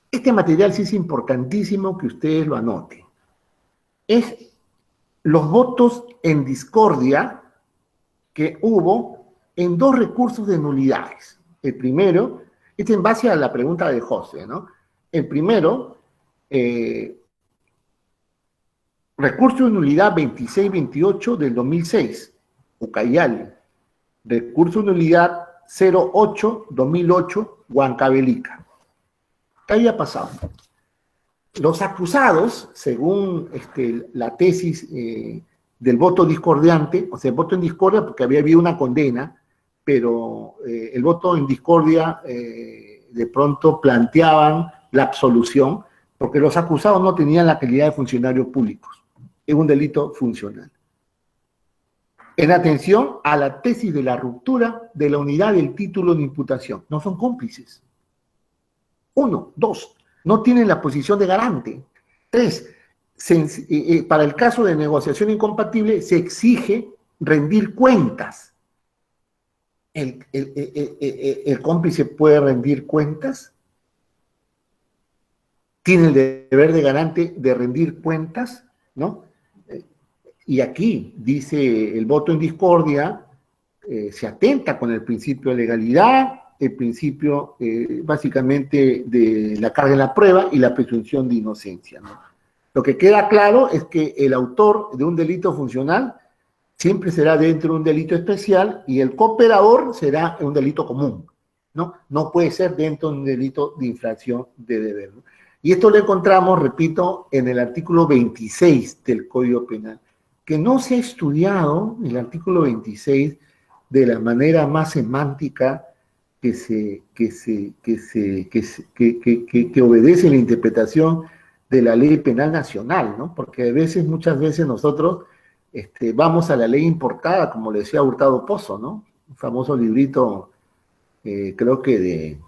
Este material sí es importantísimo que ustedes lo anoten. Es los votos en discordia que hubo en dos recursos de nulidades. El primero, en base a la pregunta de José, ¿no? El primero, recurso de nulidad 2628 del 2006, Ucayali, Recurso nulidad 08-2008, Huancavelica. ¿Qué había pasado? Los acusados, según la tesis del voto discordiante, o sea, el voto en discordia porque había habido una condena, pero el voto en discordia de pronto planteaban la absolución, porque los acusados no tenían la calidad de funcionarios públicos. Es un delito funcional. En atención a la tesis de la ruptura de la unidad del título de imputación. No son cómplices. 1, 2, no tienen la posición de garante. 3, para el caso de negociación incompatible se exige rendir cuentas. ¿El cómplice puede rendir cuentas? ¿Tiene el deber de garante de rendir cuentas? ¿No? Y aquí dice el voto en discordia, se atenta con el principio de legalidad, el principio básicamente de la carga de la prueba y la presunción de inocencia, ¿no? Lo que queda claro es que el autor de un delito funcional siempre será dentro de un delito especial y el cooperador será un delito común, ¿no? No puede ser dentro de un delito de infracción de deber, ¿no? Y esto lo encontramos, repito, en el artículo 26 del Código Penal, que no se ha estudiado el artículo 26 de la manera más semántica que obedece la interpretación de la ley penal nacional, ¿no? Porque muchas veces nosotros vamos a la ley importada, como le decía Hurtado Pozo, ¿no? Un famoso librito, creo que de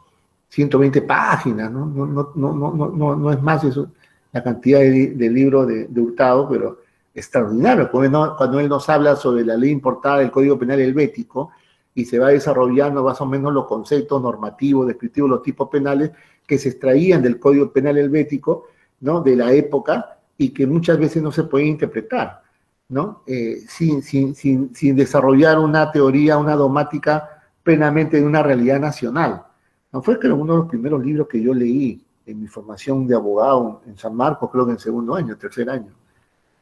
120 páginas, ¿no? No es más eso, la cantidad de libros de Hurtado, pero extraordinario, cuando él nos habla sobre la ley importada del Código Penal helvético y se va desarrollando más o menos los conceptos normativos, descriptivos, los tipos penales que se extraían del Código Penal helvético, ¿no? De la época y que muchas veces no se pueden interpretar, ¿no? Sin desarrollar una teoría, una dogmática plenamente de una realidad nacional. No fue que uno de los primeros libros que yo leí en mi formación de abogado en San Marcos, creo que en segundo año, tercer año.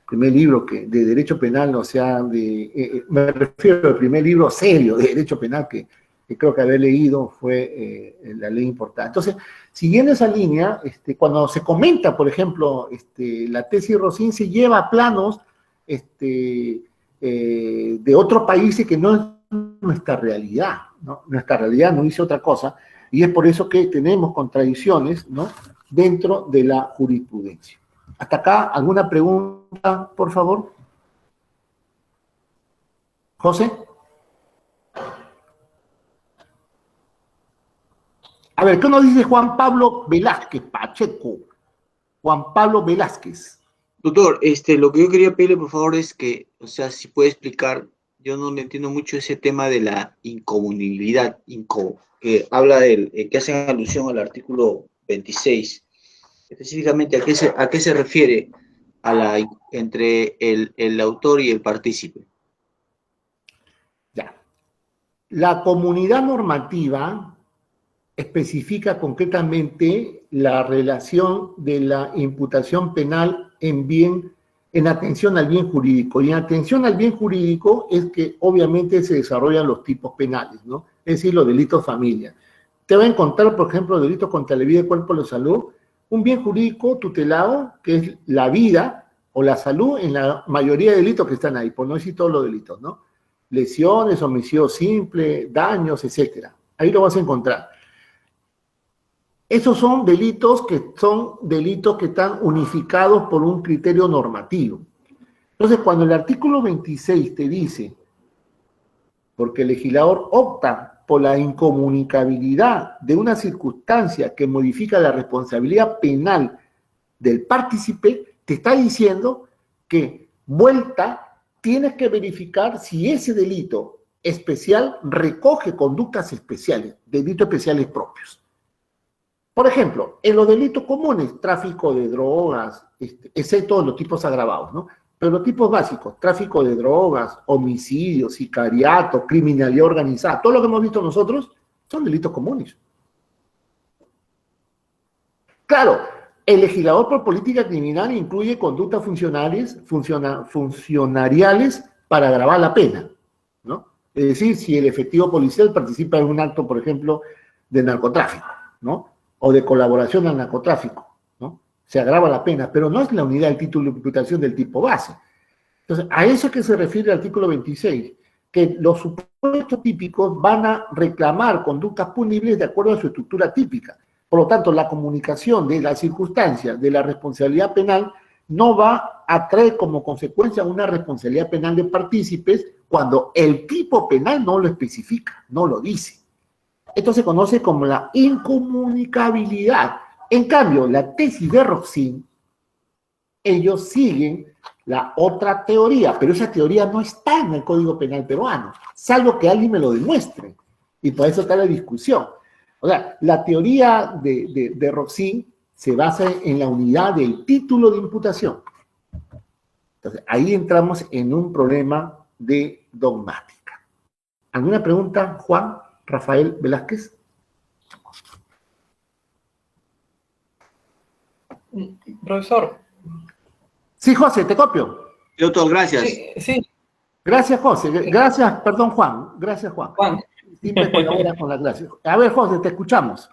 Primer libro de derecho penal, o sea, me refiero al primer libro serio de derecho penal que creo que haber leído fue la ley importada. Entonces, siguiendo esa línea, cuando se comenta, por ejemplo, la tesis Rosín se lleva a planos de otros países que no es nuestra realidad, ¿no? Nuestra realidad no dice otra cosa, y es por eso que tenemos contradicciones, ¿no? Dentro de la jurisprudencia. Hasta acá, ¿alguna pregunta, por favor? ¿José? A ver, ¿qué nos dice Juan Pablo Velázquez Pacheco? Juan Pablo Velázquez. Doctor, lo que yo quería pedirle, por favor, es que, o sea, si puede explicar, yo no le entiendo mucho ese tema de la incomunibilidad, que habla que hacen alusión al artículo 26. Específicamente, ¿a qué se refiere entre el autor y el partícipe? Ya. La comunidad normativa especifica concretamente la relación de la imputación penal en atención al bien jurídico. Y en atención al bien jurídico es que obviamente se desarrollan los tipos penales, ¿no? Es decir, los delitos familia. Te va a encontrar, por ejemplo, delitos contra la vida y cuerpo de la salud, un bien jurídico tutelado, que es la vida o la salud en la mayoría de delitos que están ahí, por no decir todos los delitos, ¿no? Lesiones, homicidio simple, daños, etcétera. Ahí lo vas a encontrar. Esos son delitos que están unificados por un criterio normativo. Entonces, cuando el artículo 26 te dice, porque el legislador opta por la incomunicabilidad de una circunstancia que modifica la responsabilidad penal del partícipe, te está diciendo que tienes que verificar si ese delito especial recoge conductas especiales, delitos especiales propios. Por ejemplo, en los delitos comunes, tráfico de drogas, excepto los tipos agravados, ¿no? Pero los tipos básicos, tráfico de drogas, homicidio, sicariato, criminalidad organizada, todo lo que hemos visto nosotros son delitos comunes. Claro, el legislador por política criminal incluye conductas funcionariales para agravar la pena, ¿no? Es decir, si el efectivo policial participa en un acto, por ejemplo, de narcotráfico, ¿no? O de colaboración al narcotráfico, ¿no? Se agrava la pena, pero no es la unidad del título de imputación del tipo base. Entonces, a eso que se refiere el artículo 26, que los supuestos típicos van a reclamar conductas punibles de acuerdo a su estructura típica. Por lo tanto, la comunicación de las circunstancias de la responsabilidad penal no va a traer como consecuencia una responsabilidad penal de partícipes cuando el tipo penal no lo especifica, no lo dice. Esto se conoce como la incomunicabilidad. En cambio, la tesis de Roxin, ellos siguen la otra teoría, pero esa teoría no está en el Código Penal peruano, salvo que alguien me lo demuestre. Y por eso está la discusión. O sea, la teoría de Roxin se basa en la unidad del título de imputación. Entonces, ahí entramos en un problema de dogmática. ¿Alguna pregunta, Juan Rafael Velázquez? Profesor. Sí, José, te copio. Doctor, gracias. Sí. Gracias, José. Gracias, perdón, Juan. Gracias, Juan. Siempre colabora con las gracias. A ver, José, te escuchamos.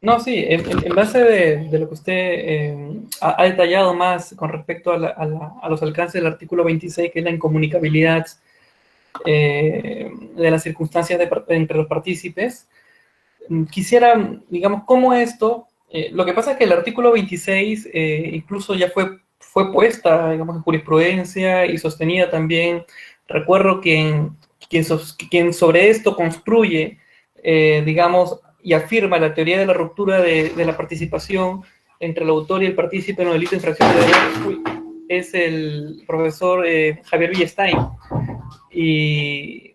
No, sí, en base de lo que usted ha detallado más con respecto a los alcances del artículo 26, que es la incomunicabilidad de las circunstancias entre los partícipes, quisiera, digamos, cómo esto, lo que pasa es que el artículo 26 incluso ya fue puesta, digamos, en jurisprudencia y sostenida también. Recuerdo que quien sobre esto construye, digamos, y afirma la teoría de la ruptura de la participación entre el autor y el partícipe en el delito de infracción de deber es el profesor Javier Villestein. Y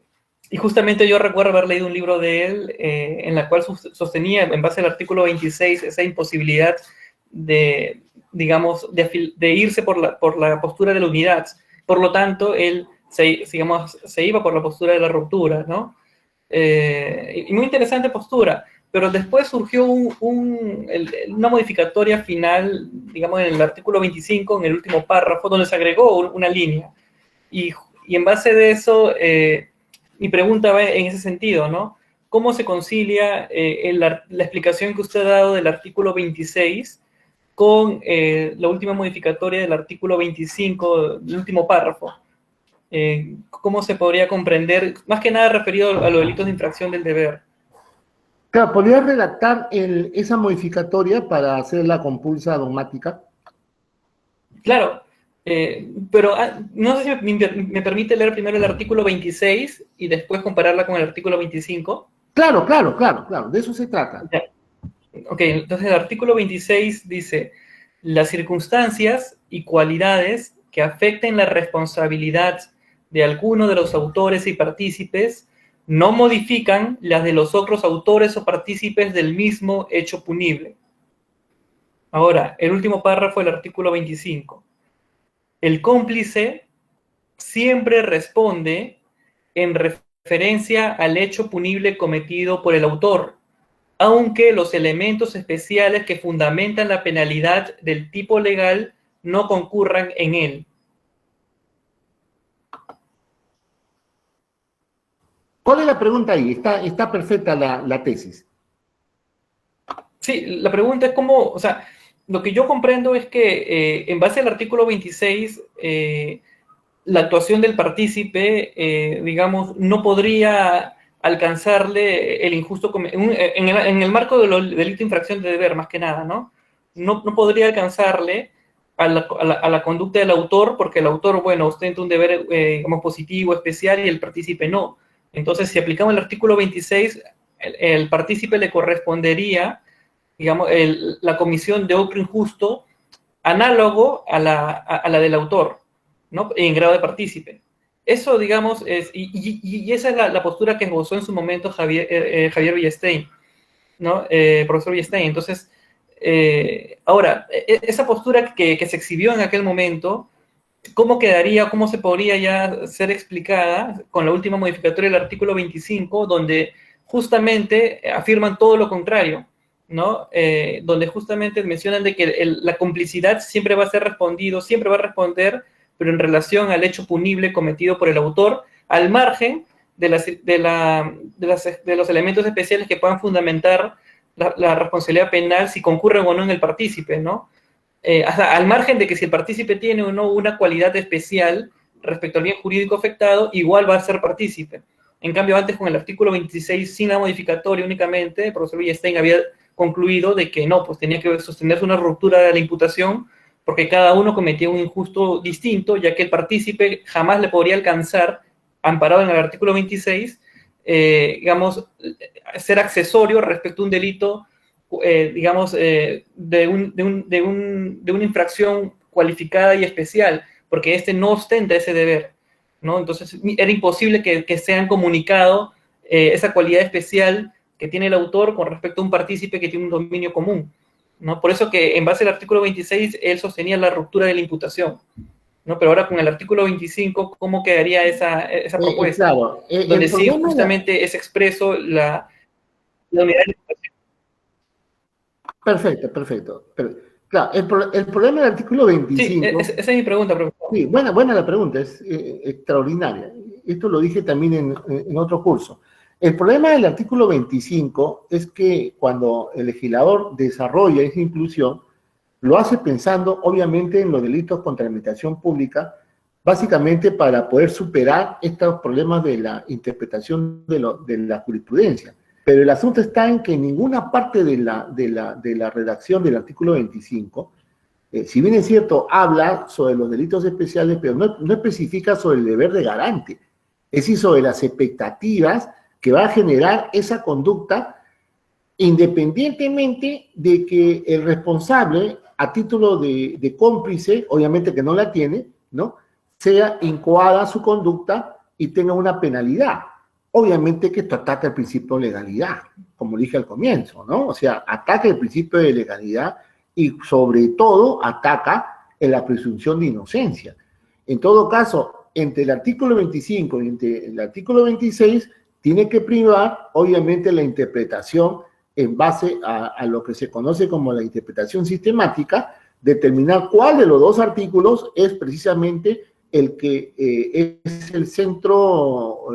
justamente yo recuerdo haber leído un libro de él en la cual sostenía, en base al artículo 26, esa imposibilidad de, digamos, de irse por la postura de la unidad. Por lo tanto, él se iba por la postura de la ruptura, ¿no? Y muy interesante postura, pero después surgió una modificatoria final, digamos, en el artículo 25, en el último párrafo, donde se agregó una línea. Y en base de eso, mi pregunta va en ese sentido, ¿no? ¿Cómo se concilia la explicación que usted ha dado del artículo 26 con la última modificatoria del artículo 25, el último párrafo? ¿Cómo se podría comprender, más que nada referido a los delitos de infracción del deber? Claro, ¿podría redactar esa modificatoria para hacer la compulsa dogmática? Claro, pero no sé si me permite leer primero el artículo 26 y después compararla con el artículo 25. Claro, de eso se trata. Ya. Ok, entonces el artículo 26 dice: las circunstancias y cualidades que afecten la responsabilidad de alguno de los autores y partícipes no modifican las de los otros autores o partícipes del mismo hecho punible. Ahora, el último párrafo del artículo 25. El cómplice siempre responde en referencia al hecho punible cometido por el autor, aunque los elementos especiales que fundamentan la penalidad del tipo legal no concurran en él. ¿Cuál es la pregunta ahí? Está perfecta la tesis. Sí, la pregunta es cómo, o sea, lo que yo comprendo es que en base al artículo 26, la actuación del partícipe, digamos, no podría alcanzarle el injusto, en el marco del delito de infracción de deber, más que nada, ¿no? No podría alcanzarle a la conducta del autor, porque el autor, bueno, ostenta un deber, digamos, positivo, especial, y el partícipe no. Entonces, si aplicamos el artículo 26, el partícipe le correspondería, digamos, la comisión de otro injusto análogo a la del autor, ¿no? En grado de partícipe. Eso, digamos, y esa es la postura que esbozó en su momento Javier Villestein, ¿no? Profesor Villestein. Entonces, ahora, esa postura que se exhibió en aquel momento, ¿cómo quedaría, cómo se podría ya ser explicada con la última modificatoria del artículo 25, donde justamente afirman todo lo contrario, ¿no? Donde justamente mencionan de que la complicidad siempre va a ser respondido, siempre va a responder, pero en relación al hecho punible cometido por el autor, al margen de los elementos especiales que puedan fundamentar la responsabilidad penal si concurren o no en el partícipe, ¿no? Hasta al margen de que si el partícipe tiene o no una cualidad especial respecto al bien jurídico afectado, igual va a ser partícipe. En cambio, antes con el artículo 26, sin la modificatoria únicamente, el profesor Villestein había concluido de que no, pues tenía que sostenerse una ruptura de la imputación porque cada uno cometía un injusto distinto, ya que el partícipe jamás le podría alcanzar, amparado en el artículo 26, digamos, ser accesorio respecto a un delito, digamos, de una infracción cualificada y especial, porque este no ostenta ese deber, ¿no? Entonces, era imposible que sean comunicado esa cualidad especial que tiene el autor con respecto a un partícipe que tiene un dominio común, ¿no? Por eso que en base al artículo 26 él sostenía la ruptura de la imputación, ¿no? Pero ahora con el artículo 25, ¿cómo quedaría esa propuesta? Claro, donde sí justamente es expreso la unidad de imputación. Perfecto. Claro, el problema del artículo 25... Sí, esa es mi pregunta, profesor. Sí, buena la pregunta, es extraordinaria. Esto lo dije también en otro curso. El problema del artículo 25 es que cuando el legislador desarrolla esa inclusión, lo hace pensando obviamente en los delitos contra la administración pública, básicamente para poder superar estos problemas de la interpretación de la jurisprudencia. Pero el asunto está en que en ninguna parte de la redacción del artículo 25, si bien es cierto, habla sobre los delitos especiales, pero no especifica sobre el deber de garante, es decir, sobre las expectativas que va a generar esa conducta, independientemente de que el responsable, a título de cómplice, obviamente que no la tiene, ¿no?, sea incoada su conducta y tenga una penalidad. Obviamente que esto ataca el principio de legalidad, como dije al comienzo, ¿no? O sea, ataca el principio de legalidad y sobre todo ataca en la presunción de inocencia. En todo caso, entre el artículo 25 y entre el artículo 26, tiene que primar, obviamente, la interpretación en base a lo que se conoce como la interpretación sistemática, determinar cuál de los dos artículos es precisamente el que es el centro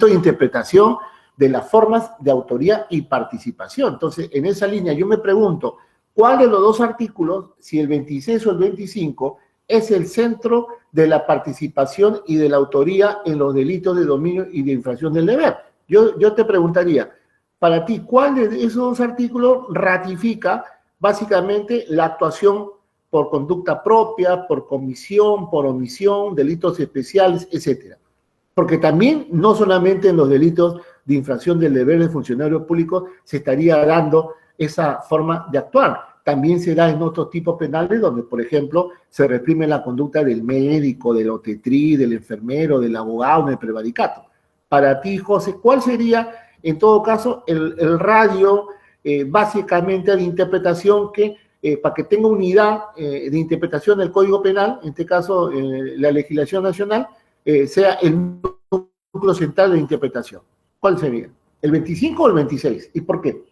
de interpretación de las formas de autoría y participación. Entonces, en esa línea yo me pregunto, ¿cuál de los dos artículos, si el 26 o el 25, es el centro de la participación y de la autoría en los delitos de dominio y de infracción del deber? Yo te preguntaría, para ti, ¿cuál de esos dos artículos ratifica básicamente la actuación por conducta propia, por comisión, por omisión, delitos especiales, etcétera? Porque también, no solamente en los delitos de infracción del deber del funcionario público se estaría dando esa forma de actuar. También se da en otros tipos penales donde, por ejemplo, se reprime la conducta del médico, del obstetriz, del enfermero, del abogado, del prevaricato. Para ti, José, ¿cuál sería, en todo caso, el radio básicamente de interpretación que, para que tenga unidad de interpretación del Código Penal, en este caso la legislación nacional, sea el núcleo central de interpretación? ¿Cuál sería? ¿El 25 o el 26? ¿Y por qué?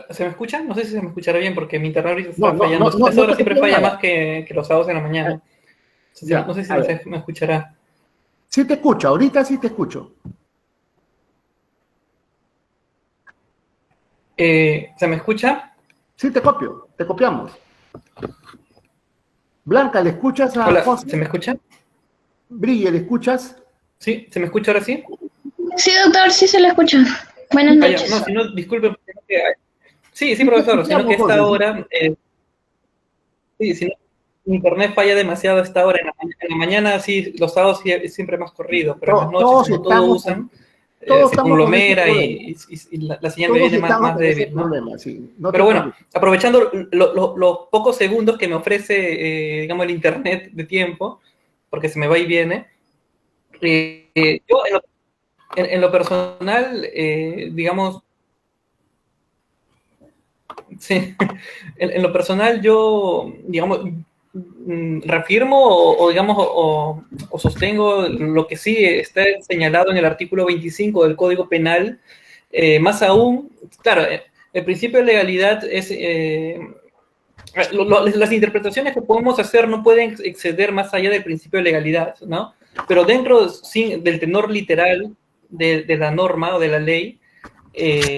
¿Se me escucha? No sé si se me escuchará bien porque mi internet ahorita está No, fallando. no, Esta hora siempre falla nada. más que los sábados en la mañana. Ya, no sé si a ver. me escuchará. Sí te escucho, ahorita sí te escucho. ¿Se me escucha? Sí te copio, te copiamos. Blanca, ¿le escuchas a Hola, José? ¿se me escucha? Brille, ¿le escuchas? ¿Sí? ¿Se me escucha ahora sí? Sí, doctor, sí se lo escucha. Buenas Ah, ya. noches. No, si no, disculpe. Sí, profesor, sino que esta hora, sí, si no, mi internet falla demasiado a esta hora. En la mañana, sí, los sábados sí, es siempre más corrido, pero en las noches, como todos usan, se conglomera y la señal me viene más débil, ¿no? Problema, sí. Pero bueno, aprovechando los pocos segundos que me ofrece, digamos, el internet de tiempo, porque se me va y viene, yo en lo personal, digamos, sí, en lo personal yo, digamos, reafirmo o digamos, o sostengo lo que sí está señalado en el artículo 25 del Código Penal. Más aún, claro, el principio de legalidad es... las interpretaciones que podemos hacer no pueden exceder más allá del principio de legalidad, ¿no? Pero dentro del tenor literal de la norma o de la ley,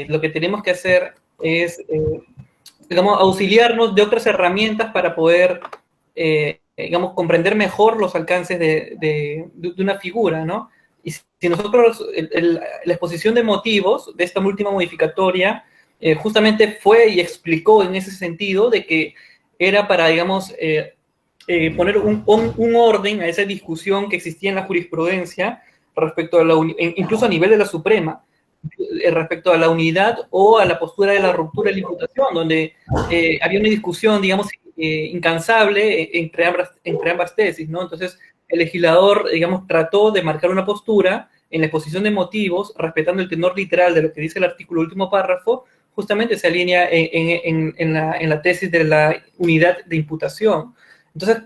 lo que tenemos que hacer es, digamos, auxiliarnos de otras herramientas para poder, digamos, comprender mejor los alcances de una figura, ¿no? Y si nosotros, la exposición de motivos de esta última modificatoria justamente fue y explicó en ese sentido de que era para, digamos, poner un orden a esa discusión que existía en la jurisprudencia respecto a incluso a nivel de la Suprema, respecto a la unidad o a la postura de la ruptura de la imputación, donde había una discusión, digamos, incansable entre ambas tesis, ¿no? Entonces, el legislador, digamos, trató de marcar una postura en la exposición de motivos, respetando el tenor literal de lo que dice el artículo último párrafo, justamente se alinea en la tesis de la unidad de imputación. Entonces,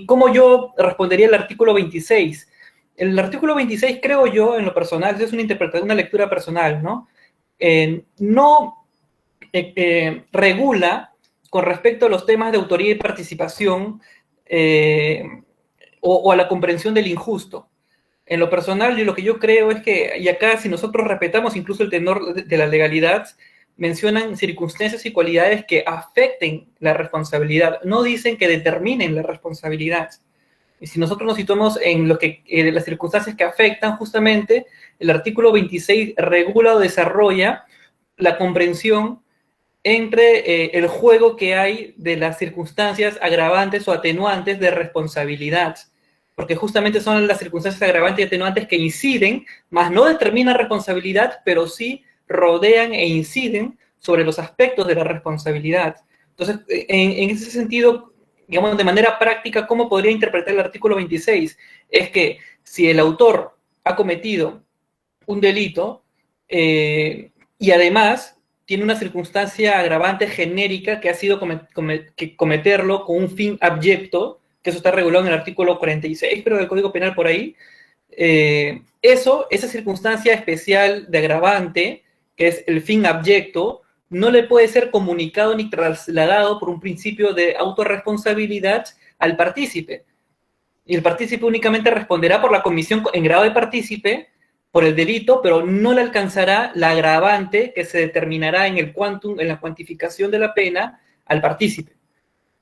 ¿cómo yo respondería al artículo 26? El artículo 26, creo yo, en lo personal, es una interpretación, una lectura personal, ¿no? No regula con respecto a los temas de autoría y participación o a la comprensión del injusto. En lo personal, lo que yo creo es que, y acá si nosotros respetamos incluso el tenor de la legalidad, mencionan circunstancias y cualidades que afecten la responsabilidad, no dicen que determinen la responsabilidad. Y si nosotros nos situamos en las circunstancias que afectan, justamente el artículo 26 regula o desarrolla la comprensión entre el juego que hay de las circunstancias agravantes o atenuantes de responsabilidad, porque justamente son las circunstancias agravantes y atenuantes que inciden, más no determinan responsabilidad, pero sí rodean e inciden sobre los aspectos de la responsabilidad. Entonces, en ese sentido, digamos, de manera práctica, ¿cómo podría interpretar el artículo 26? Es que si el autor ha cometido un delito y además tiene una circunstancia agravante genérica que ha sido cometerlo con un fin abyecto, que eso está regulado en el artículo 46, pero del Código Penal por ahí, esa circunstancia especial de agravante, que es el fin abyecto, no le puede ser comunicado ni trasladado por un principio de autorresponsabilidad al partícipe. Y el partícipe únicamente responderá por la comisión en grado de partícipe por el delito, pero no le alcanzará la agravante que se determinará en el quantum, en la cuantificación de la pena al partícipe,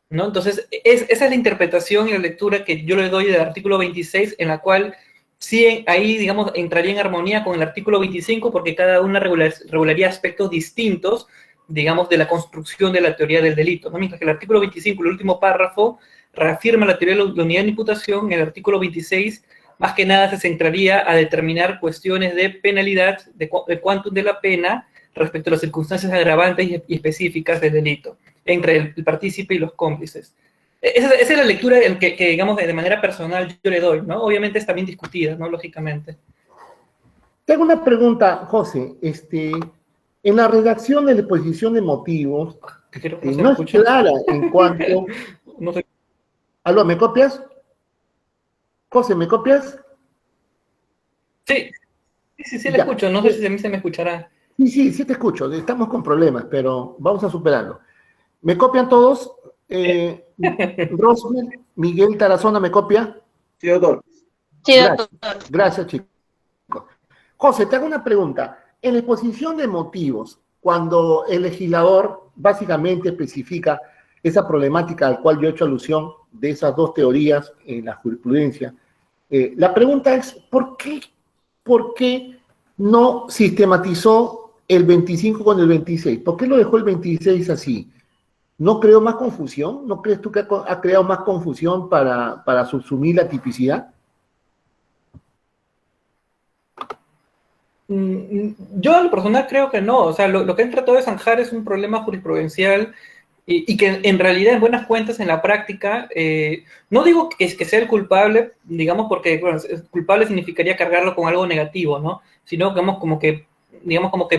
¿no? Entonces, esa es la interpretación y la lectura que yo le doy del artículo 26, en la cual sí, ahí, digamos, entraría en armonía con el artículo 25, porque cada una regularía aspectos distintos, digamos, de la construcción de la teoría del delito, ¿no? Mientras que el artículo 25, el último párrafo, reafirma la teoría de la unidad de imputación, en el artículo 26, más que nada se centraría a determinar cuestiones de penalidad, de quantum de la pena, respecto a las circunstancias agravantes y específicas del delito, entre el partícipe y los cómplices. Esa es la lectura que, digamos, de manera personal yo le doy, ¿no? Obviamente es también discutida, ¿no? Lógicamente. Tengo una pregunta, José. En la redacción de la exposición de motivos, no es clara en cuanto... No sé. ¿Aló, me copias? José, ¿me copias? Sí, le escucho. No sé si a mí se me escuchará. Sí te escucho. Estamos con problemas, pero vamos a superarlo. ¿Me copian todos? Rosmel, Miguel Tarazona, ¿me copia? Sí, doctor. Sí, doctor. Gracias, chicos. José, te hago una pregunta. En la exposición de motivos, cuando el legislador básicamente especifica esa problemática al cual yo he hecho alusión de esas dos teorías en la jurisprudencia, la pregunta es, ¿por qué no sistematizó el 25 con el 26? ¿Por qué lo dejó el 26 así? ¿No creó más confusión? ¿No crees tú que ha creado más confusión para subsumir la tipicidad? Yo, en lo personal, creo que no. O sea, lo que han tratado de zanjar es un problema jurisprudencial y que en realidad, en buenas cuentas, en la práctica, no digo que sea el culpable, digamos, porque bueno, culpable significaría cargarlo con algo negativo, ¿no? Sino, digamos, como que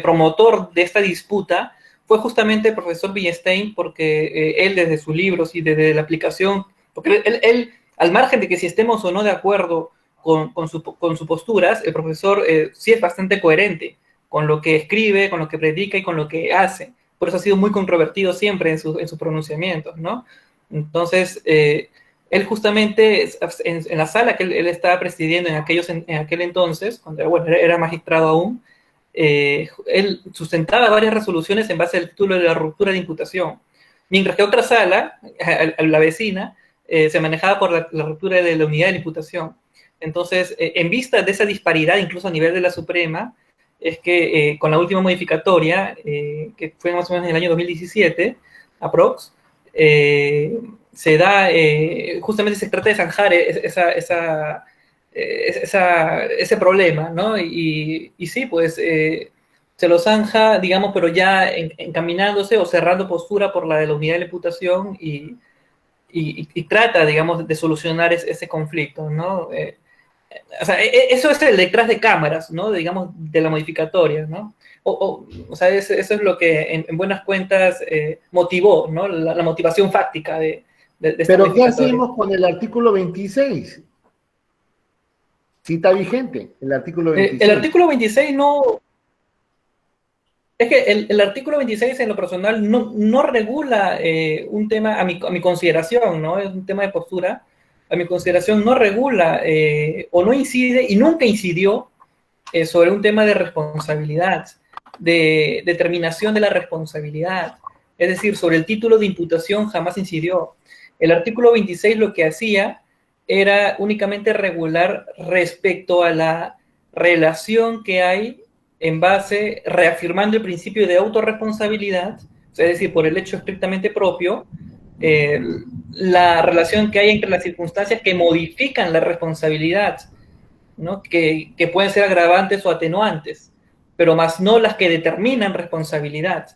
promotor de esta disputa fue justamente el profesor Villestein, porque él desde sus libros y desde la aplicación Porque él, al margen de que si estemos o no de acuerdo con sus posturas, el profesor sí es bastante coherente con lo que escribe, con lo que predica y con lo que hace. Por eso ha sido muy controvertido siempre en sus pronunciamientos, ¿no? Entonces, él justamente en la sala que él estaba presidiendo en aquel entonces, cuando bueno, era magistrado aún, él sustentaba varias resoluciones en base al título de la ruptura de imputación, mientras que otra sala, la vecina, se manejaba por la ruptura de la unidad de la imputación. Entonces, en vista de esa disparidad, incluso a nivel de la Suprema, es que con la última modificatoria, que fue más o menos en el año 2017, aprox, se da, justamente se trata de zanjar ese problema, ¿no? Y sí, pues se lo zanja, digamos, pero ya encaminándose o cerrando postura por la de la unidad de la imputación y trata, digamos, de solucionar ese conflicto, ¿no? O sea, eso es el detrás de cámaras, ¿no? Digamos, de la modificatoria, ¿no? O sea, eso es lo que en buenas cuentas motivó, ¿no? La motivación fáctica de esta Pero ¿qué modificatoria. hacemos con el artículo 26? Sí está vigente, el artículo 26. El artículo 26 no... Es que el artículo 26 en lo personal no regula un tema, a mi consideración, ¿no? Es un tema de postura. A mi consideración no regula o no incide y nunca incidió sobre un tema de responsabilidad, de determinación de la responsabilidad. Es decir, sobre el título de imputación jamás incidió. El artículo 26 lo que hacía era únicamente regular respecto a la relación que hay en base, reafirmando el principio de autorresponsabilidad, es decir, por el hecho estrictamente propio, la relación que hay entre las circunstancias que modifican la responsabilidad, ¿no? Que pueden ser agravantes o atenuantes, pero más no las que determinan responsabilidad,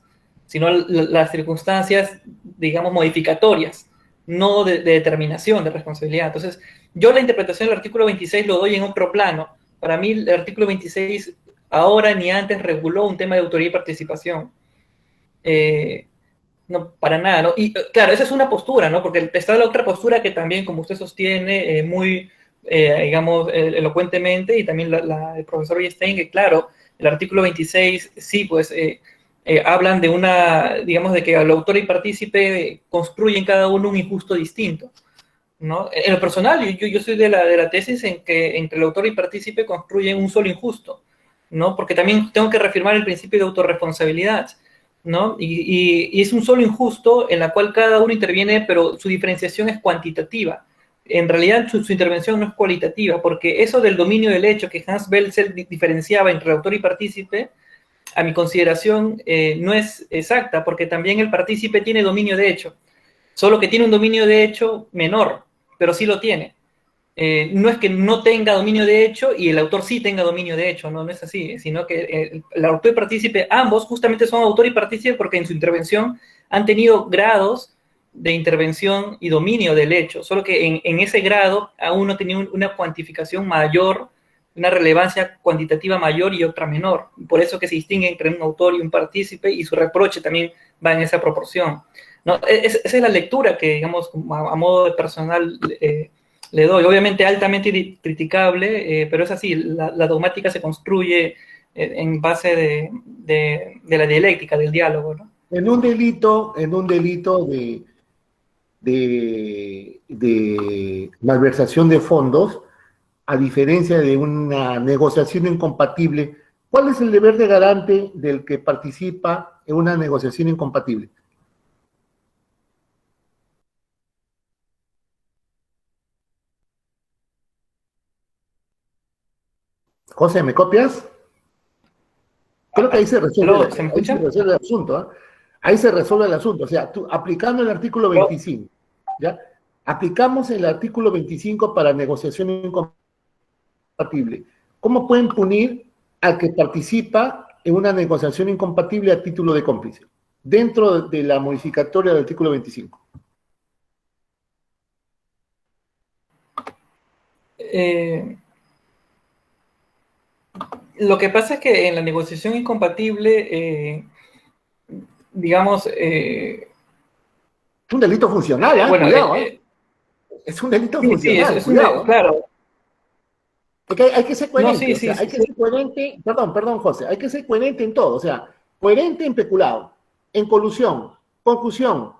sino las circunstancias, digamos, modificatorias, no de determinación de responsabilidad. Entonces, yo la interpretación del artículo 26 lo doy en otro plano. Para mí, el artículo 26 ahora ni antes reguló un tema de autoría y participación. No, para nada, ¿no? Y claro, esa es una postura, ¿no? Porque está la otra postura que también, como usted sostiene, muy, digamos, elocuentemente, y también el profesor Stein, que claro, el artículo 26, sí, pues, hablan de una, digamos, de que el autor y partícipe construyen cada uno un injusto distinto, ¿no? En lo personal, yo soy de la tesis en que entre el autor y partícipe construyen un solo injusto, ¿no? Porque también tengo que reafirmar el principio de autorresponsabilidad, ¿no? Y es un solo injusto en la cual cada uno interviene, pero su diferenciación es cuantitativa. En realidad su intervención no es cualitativa, porque eso del dominio del hecho que Hans Belzel diferenciaba entre autor y partícipe, a mi consideración no es exacta, porque también el partícipe tiene dominio de hecho, solo que tiene un dominio de hecho menor, pero sí lo tiene. No es que no tenga dominio de hecho y el autor sí tenga dominio de hecho, no es así, sino que el autor y partícipe, ambos justamente son autor y partícipe porque en su intervención han tenido grados de intervención y dominio del hecho, solo que en ese grado a uno tenía una cuantificación mayor, una relevancia cuantitativa mayor y otra menor. Por eso que se distingue entre un autor y un partícipe y su reproche también va en esa proporción, ¿no? Esa es la lectura que, digamos, a modo de personal le doy. Obviamente altamente criticable, pero es así, la dogmática se construye en base de la dialéctica, del diálogo, ¿no? En un delito de malversación de fondos, a diferencia de una negociación incompatible, ¿cuál es el deber de garante del que participa en una negociación incompatible? José, ¿me copias? Creo que ahí se resuelve, ¿Se me ahí se escucha? resuelve el asunto, ¿eh? Ahí se resuelve el asunto. O sea, tú, aplicando el artículo 25, ¿ya? Aplicamos el artículo 25 para negociación incompatible. ¿Cómo pueden punir al que participa en una negociación incompatible a título de cómplice? Dentro de la modificatoria del artículo 25. Lo que pasa es que en la negociación incompatible, digamos... Un delito funcional, ¿eh? bueno, Cuidado, ¿eh? Es un delito Sí, funcional, es cuidado. claro. Porque hay que ser No, coherente, sí, o sea, sí, hay sí, que sí. ser coherente, perdón, José, hay que ser coherente en todo, o sea, coherente en peculado, en colusión, concusión,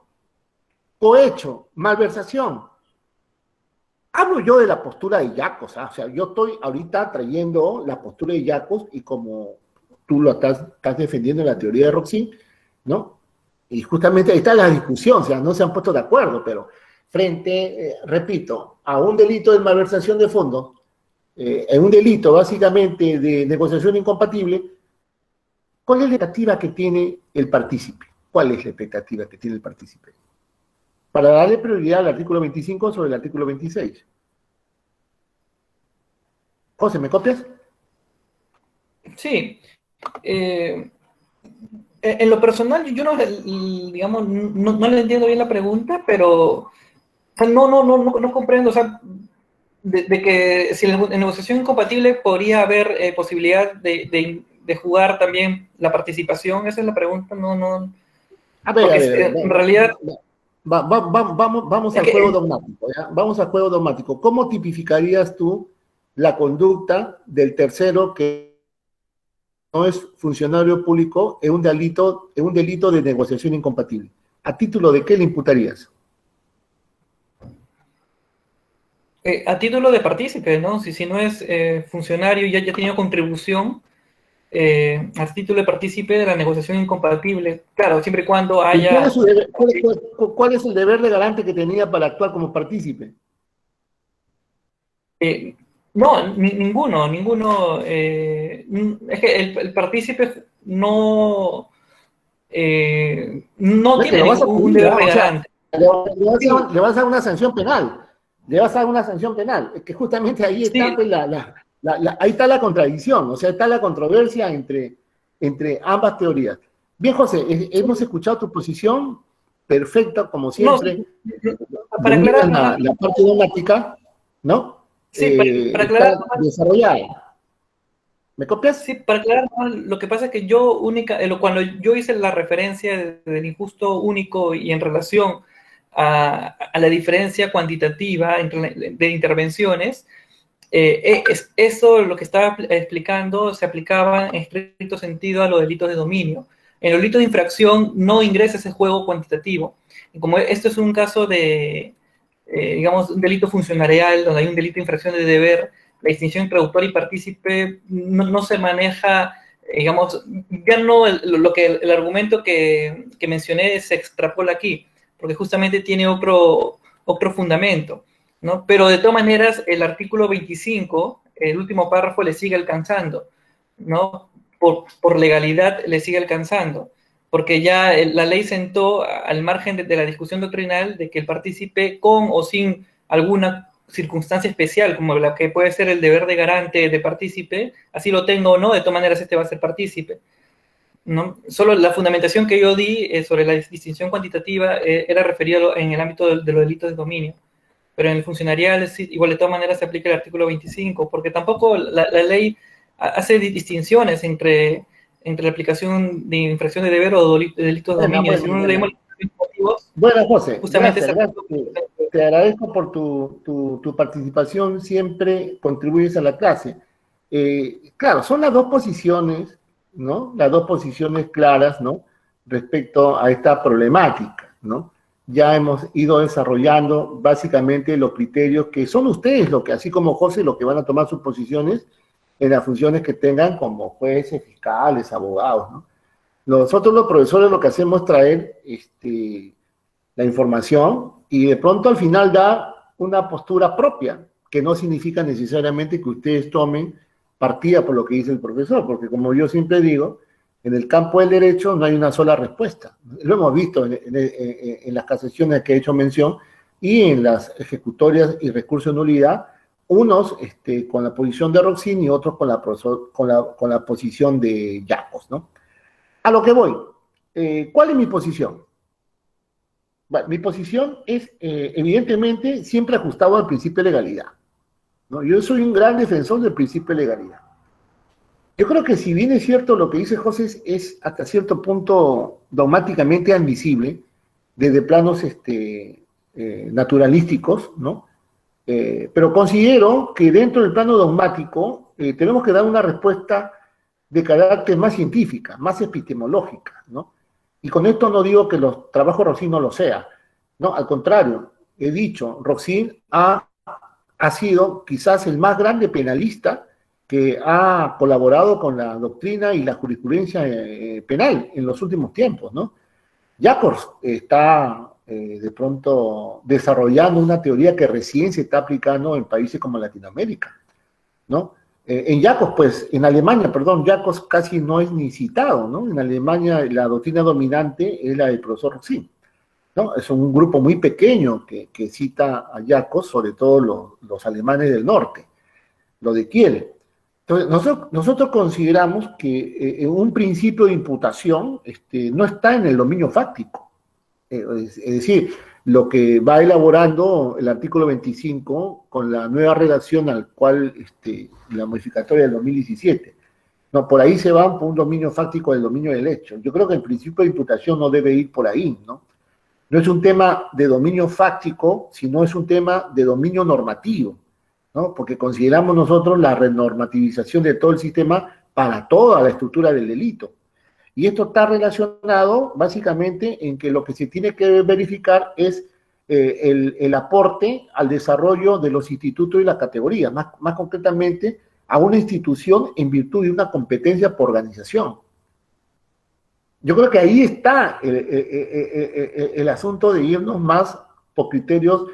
cohecho, malversación. Hablo yo de la postura de Yacos, ¿ah? O sea, yo estoy ahorita trayendo la postura de Yacos y como tú lo estás defendiendo en la teoría de Roxy, ¿no? Y justamente ahí está la discusión, o sea, no se han puesto de acuerdo, pero frente, repito, a un delito de malversación de fondos, en un delito básicamente de negociación incompatible, ¿cuál es la expectativa que tiene el partícipe? ¿Cuál es la expectativa que tiene el partícipe? Para darle prioridad al artículo 25 sobre el artículo 26. José, ¿me copias? Sí. En lo personal, yo no, digamos, no le entiendo bien la pregunta, pero o sea, no comprendo, o sea, de que si en negociación incompatible podría haber posibilidad de jugar también la participación, esa es la pregunta, A porque ver, en realidad vamos es al juego que dogmático, ¿ya? Vamos al juego dogmático. ¿Cómo tipificarías tú la conducta del tercero que no es funcionario público en un delito de negociación incompatible? ¿A título de qué le imputarías? a título de partícipe, ¿no? Si no es funcionario y ya ha tenido contribución, a título de partícipe de la negociación incompatible, claro, siempre y cuando ¿Y cuál es, haya... cuál es el deber de garante que tenía para actuar como partícipe? Eh, no, ninguno. Es que el partícipe no No es que tiene lo vas a ningún punir, deber ¿ah? de O sea, garante. Sí, le vas a dar una sanción penal. Le vas a dar una sanción penal. Es que justamente ahí está, sí, pues, ahí está la contradicción, o sea, está la controversia entre ambas teorías. Bien, José, hemos escuchado tu posición, perfecta, como no, siempre, para aclarar, dominas la parte dogmática, ¿no? sí, para aclarar, Está desarrollada. ¿Me copias? sí, para aclarar, lo que pasa es que yo cuando yo hice la referencia del injusto único y en relación a la diferencia cuantitativa de intervenciones, eso lo que estaba explicando se aplicaba en estricto sentido a los delitos de dominio. En los delitos de infracción no ingresa ese juego cuantitativo. Y como esto es un caso de, digamos, un delito funcionarial, donde hay un delito de infracción de deber, la distinción entre autor y partícipe no se maneja, digamos, ya no el argumento que mencioné se extrapola aquí, porque justamente tiene otro fundamento, ¿no? Pero de todas maneras, el artículo 25, el último párrafo, le sigue alcanzando, ¿no? Por legalidad le sigue alcanzando, porque ya la ley sentó al margen de la discusión doctrinal de que el partícipe con o sin alguna circunstancia especial, como la que puede ser el deber de garante de partícipe, así lo tenga o no, de todas maneras este va a ser partícipe, ¿no? Solo la fundamentación que yo di sobre la distinción cuantitativa era referida en el ámbito de los delitos de dominio, pero en el funcionarial sí, igual de todas maneras se aplica el artículo 25, porque tampoco la ley hace distinciones entre la aplicación de infracción de deber o de delitos de Bueno, dominio. bueno, Si uno bueno. leemos los motivos, Bueno, José, justamente gracias, se gracias. Te agradezco por tu participación, siempre contribuyes a la clase. Claro, son las dos posiciones, ¿no? Las dos posiciones claras, ¿no? Respecto a esta problemática, ¿no? Ya hemos ido desarrollando básicamente los criterios que son ustedes, lo que, así como José, los que van a tomar sus posiciones en las funciones que tengan como jueces, fiscales, abogados, ¿no? Nosotros los profesores lo que hacemos es traer la información y de pronto al final da una postura propia, que no significa necesariamente que ustedes tomen partida por lo que dice el profesor, porque como yo siempre digo, en el campo del derecho no hay una sola respuesta. Lo hemos visto en las casaciones que he hecho mención y en las ejecutorias y recursos de nulidad, unos con la posición de Roxin y otros con la posición de Yacos, ¿no? A lo que voy. ¿Cuál es mi posición? Bueno, mi posición es, evidentemente, siempre ajustado al principio de legalidad, ¿no? Yo soy un gran defensor del principio de legalidad. Yo creo que si bien es cierto lo que dice José es hasta cierto punto dogmáticamente admisible, desde planos naturalísticos, ¿no? Pero considero que dentro del plano dogmático tenemos que dar una respuesta de carácter más científica, más epistemológica, ¿no? Y con esto no digo que los trabajos de Roxin no lo sea, no, al contrario, he dicho, Roxin ha sido quizás el más grande penalista que ha colaborado con la doctrina y la jurisprudencia penal en los últimos tiempos, ¿no? Jacobs está de pronto desarrollando una teoría que recién se está aplicando en países como Latinoamérica, ¿no? En Jacobs, pues, en Alemania, perdón, Jacobs casi no es ni citado, ¿no? En Alemania la doctrina dominante es la del profesor Roxin, ¿no? Es un grupo muy pequeño que cita a Jacobs, sobre todo los alemanes del norte, lo de Kiel. Entonces, nosotros consideramos que un principio de imputación no está en el dominio fáctico. Es decir, lo que va elaborando el artículo 25 con la nueva redacción al cual la modificatoria del 2017. No, por ahí se va por un dominio fáctico del dominio del hecho. Yo creo que el principio de imputación no debe ir por ahí, ¿no? No es un tema de dominio fáctico, sino es un tema de dominio normativo, ¿no? Porque consideramos nosotros la renormativización de todo el sistema para toda la estructura del delito. Y esto está relacionado básicamente en que lo que se tiene que verificar es el aporte al desarrollo de los institutos y las categorías, más concretamente a una institución en virtud de una competencia por organización. Yo creo que ahí está el asunto de irnos más por criterios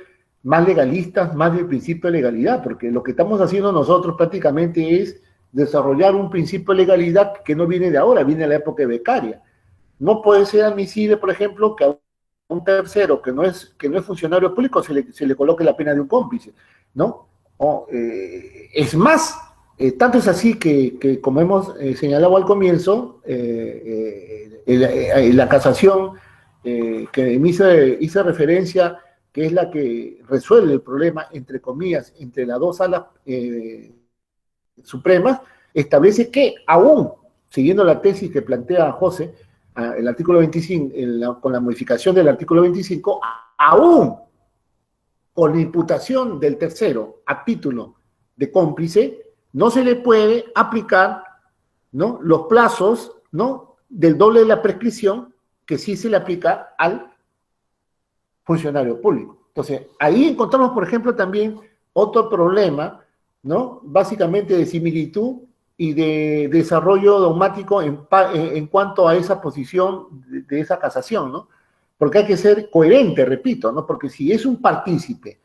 más legalistas, más del principio de legalidad, porque lo que estamos haciendo nosotros prácticamente es desarrollar un principio de legalidad que no viene de ahora, viene de la época becaria. No puede ser admisible, por ejemplo, que a un tercero que no es funcionario público se le coloque la pena de un cómplice, ¿no? Es más, tanto es así que como hemos señalado al comienzo, la casación que hice referencia, que es la que resuelve el problema, entre comillas, entre las dos salas supremas, establece que aún, siguiendo la tesis que plantea José, el artículo 25, con la modificación del artículo 25, aún con la imputación del tercero a título de cómplice, no se le puede aplicar, ¿no?, los plazos, ¿no?, del doble de la prescripción que sí se le aplica al funcionario público. Entonces, ahí encontramos, por ejemplo, también otro problema, ¿no?, básicamente de similitud y de desarrollo dogmático en cuanto a esa posición de esa casación, ¿no? Porque hay que ser coherente, repito, ¿no? Porque si es un partícipe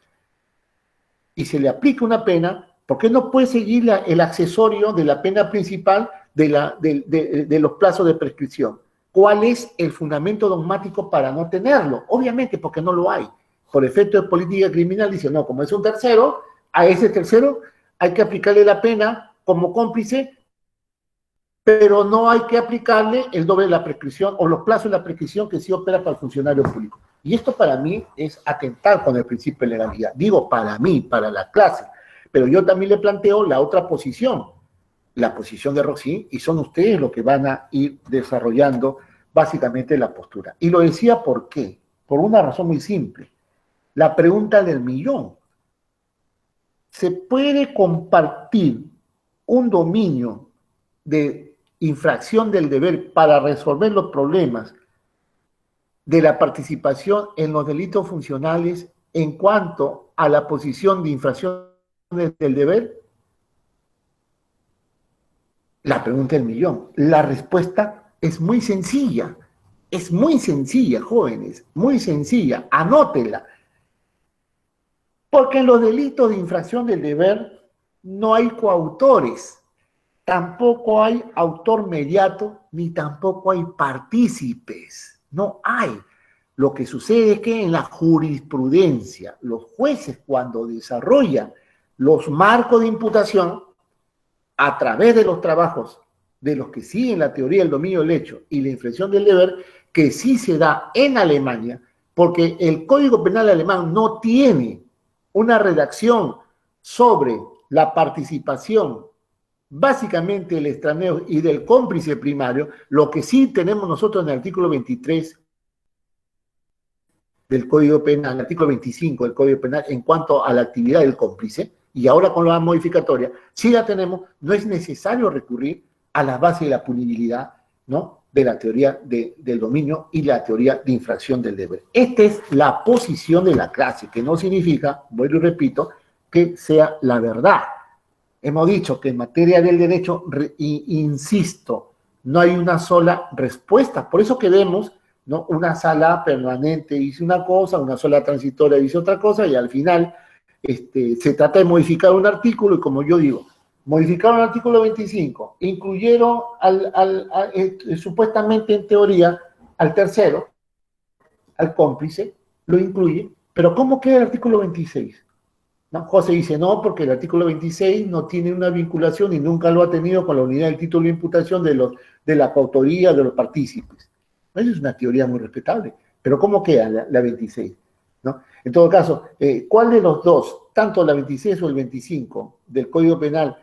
y se le aplica una pena, ¿por qué no puede seguir el accesorio de la pena principal de los plazos de prescripción? ¿Cuál es el fundamento dogmático para no tenerlo? Obviamente porque no lo hay. Por efecto de política criminal dice, no, como es un tercero, a ese tercero hay que aplicarle la pena como cómplice, pero no hay que aplicarle el doble de la prescripción o los plazos de la prescripción que sí opera para el funcionario público. Y esto para mí es atentar con el principio de legalidad. Digo para mí, para la clase. Pero yo también le planteo la otra posición, la posición de Roxin, y son ustedes los que van a ir desarrollando básicamente la postura. Y lo decía ¿por qué? Por una razón muy simple. La pregunta del millón. ¿Se puede compartir un dominio de infracción del deber para resolver los problemas de la participación en los delitos funcionales en cuanto a la posición de infracción del deber? La pregunta del millón. La respuesta es muy sencilla, jóvenes, muy sencilla, anótela. Porque en los delitos de infracción del deber no hay coautores, tampoco hay autor mediato, ni tampoco hay partícipes, no hay. Lo que sucede es que en la jurisprudencia, los jueces cuando desarrollan los marcos de imputación, a través de los trabajos de los que siguen la teoría del dominio del hecho y la infracción del deber, que sí se da en Alemania, porque el Código Penal alemán no tiene una redacción sobre la participación básicamente del extranjero y del cómplice primario. Lo que sí tenemos nosotros en el artículo 23 del Código Penal, el artículo 25 del Código Penal, en cuanto a la actividad del cómplice, y ahora con la modificatoria, si la tenemos, no es necesario recurrir a la base de la punibilidad, ¿no?, de la teoría del dominio y la teoría de infracción del deber. Esta es la posición de la clase, que no significa, vuelvo y repito, que sea la verdad. Hemos dicho que en materia del derecho, insisto, no hay una sola respuesta. Por eso que vemos, ¿no?, una sala permanente dice una cosa, una sola transitoria dice otra cosa, y al final se trata de modificar un artículo, y como yo digo, modificaron el artículo 25, incluyeron supuestamente en teoría al tercero, al cómplice, lo incluye, pero ¿cómo queda el artículo 26? ¿No? José dice, no, porque el artículo 26 no tiene una vinculación y nunca lo ha tenido con la unidad del título de imputación de la coautoría de los partícipes. Esa es una teoría muy respetable, pero ¿cómo queda la 26? ¿No? En todo caso, ¿cuál de los dos, tanto la 26 o el 25 del Código Penal,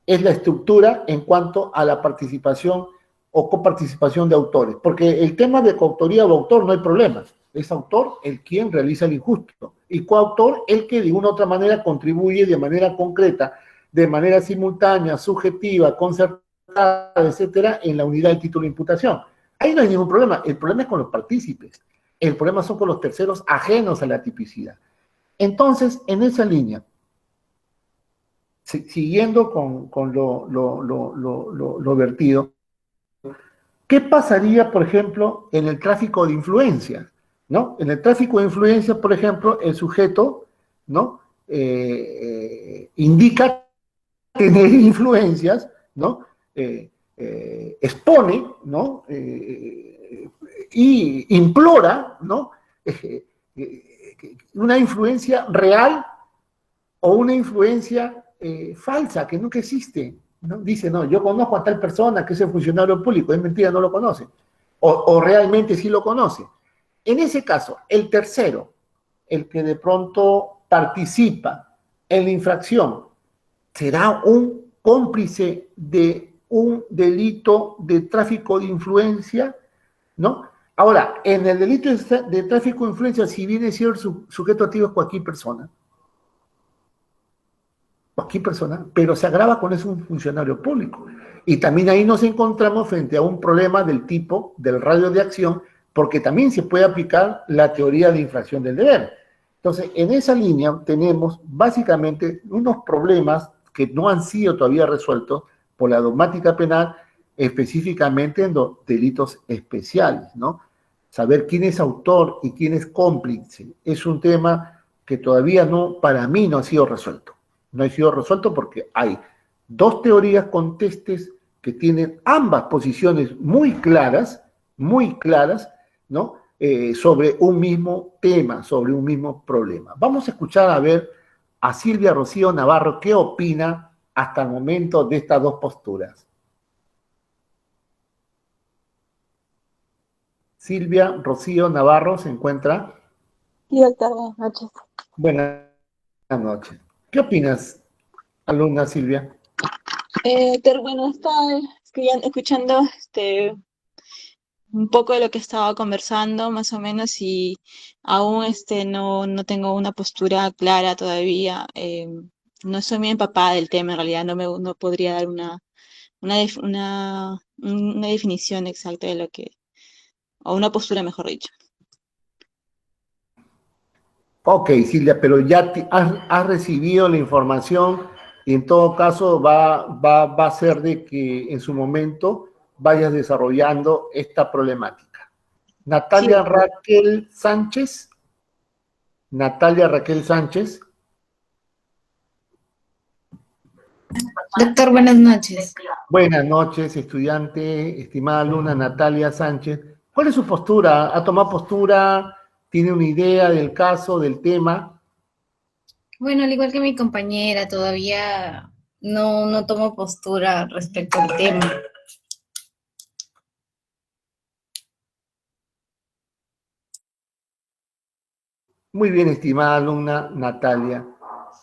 es la estructura en cuanto a la participación o coparticipación de autores? Porque el tema de coautoría o autor no hay problema. Es autor el quien realiza el injusto, y coautor el que de una u otra manera contribuye de manera concreta, de manera simultánea, subjetiva, concertada, etcétera, en la unidad del título de imputación. Ahí no hay ningún problema. El problema es con los partícipes. El problema son con los terceros ajenos a la tipicidad. Entonces, en esa línea, siguiendo con lo vertido, ¿qué pasaría, por ejemplo, en el tráfico de influencias? ¿No? En el tráfico de influencias, por ejemplo, el sujeto, ¿no?, indica tener influencias, ¿no?, expone, ¿no?, y implora, ¿no?, una influencia real o una influencia falsa, que nunca existe, ¿no? Dice, no, yo conozco a tal persona que es el funcionario público, es mentira, no lo conoce, o realmente sí lo conoce. En ese caso, el tercero, el que de pronto participa en la infracción, será un cómplice de un delito de tráfico de influencia, ¿no? Ahora, en el delito de tráfico de influencia, si viene siendo sujeto activo es cualquier persona, pero se agrava con eso un funcionario público. Y también ahí nos encontramos frente a un problema del tipo del radio de acción, porque también se puede aplicar la teoría de infracción del deber. Entonces, en esa línea tenemos básicamente unos problemas que no han sido todavía resueltos por la dogmática penal, específicamente en los delitos especiales, ¿no? Saber quién es autor y quién es cómplice es un tema que todavía no, para mí, no ha sido resuelto. No ha sido resuelto porque hay dos teorías contestes que tienen ambas posiciones muy claras, ¿no?, sobre un mismo tema, sobre un mismo problema. Vamos a escuchar a ver a Silvia Rocío Navarro qué opina hasta el momento de estas dos posturas. Silvia Rocío Navarro se encuentra. Sí, doctor, buenas noches. Buenas noches. ¿Qué opinas, alumna Silvia? Doctor, bueno, estaba escuchando un poco de lo que estaba conversando, más o menos, y aún no tengo una postura clara todavía. No estoy muy empapada del tema, en realidad no podría dar una definición exacta de lo que, o una postura, mejor dicho. Ok, Silvia, pero ya has recibido la información y en todo caso va a ser de que en su momento vayas desarrollando esta problemática. Natalia Sí. Raquel Sánchez. Natalia Raquel Sánchez. Doctor, buenas noches. Buenas noches, estudiante, estimada alumna Natalia Sánchez. ¿Cuál es su postura? ¿Ha tomado postura? ¿Tiene una idea del caso, del tema? Bueno, al igual que mi compañera, todavía no tomo postura respecto al tema. Muy bien, estimada alumna Natalia.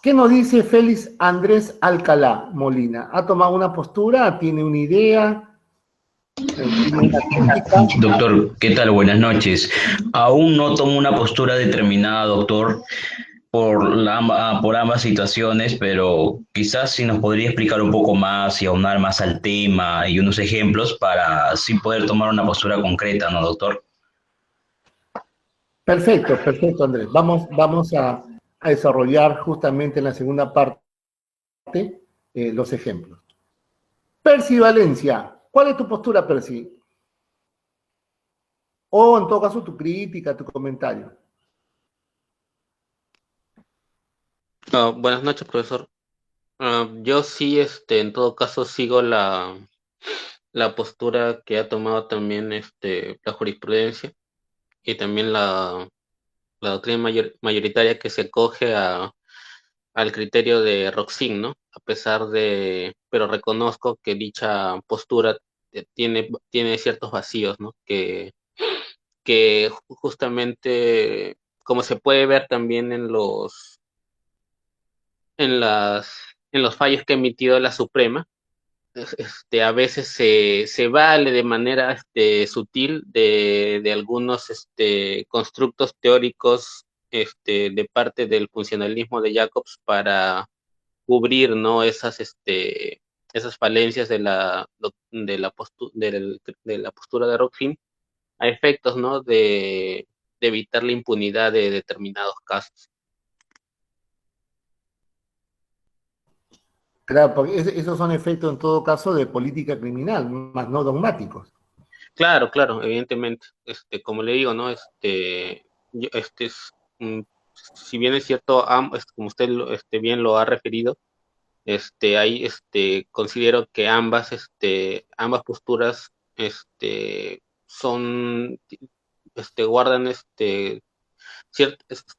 ¿Qué nos dice Félix Andrés Alcalá Molina? ¿Ha tomado una postura? ¿Tiene una idea? tiene una crítica. Doctor, ¿qué tal? Buenas noches. Aún no tomo una postura determinada, doctor, por ambas situaciones, pero quizás si nos podría explicar un poco más y aunar más al tema y unos ejemplos para así poder tomar una postura concreta, ¿no, doctor? Perfecto, perfecto, Andrés. Vamos a desarrollar justamente en la segunda parte los ejemplos. Percy Valencia, ¿cuál es tu postura, Percy? O en todo caso tu crítica, tu comentario. Buenas noches, profesor. Yo sí, en todo caso, sigo la postura que ha tomado también la jurisprudencia y también la doctrina mayoritaria que se acoge al criterio de Roxin, ¿no? Pero reconozco que dicha postura tiene ciertos vacíos, ¿no? Que justamente, como se puede ver también en los fallos que ha emitido la Suprema, a veces se vale de manera sutil de algunos constructos teóricos de parte del funcionalismo de Jacobs para cubrir, ¿no? Esas falencias de la postura de Rockfin a efectos, ¿no? De evitar la impunidad de determinados casos. Claro, porque esos son efectos en todo caso de política criminal, más no dogmáticos. Claro, claro, evidentemente. Como le digo, ¿no? Si bien es cierto, como usted bien lo ha referido, ahí considero que ambas posturas son, guardan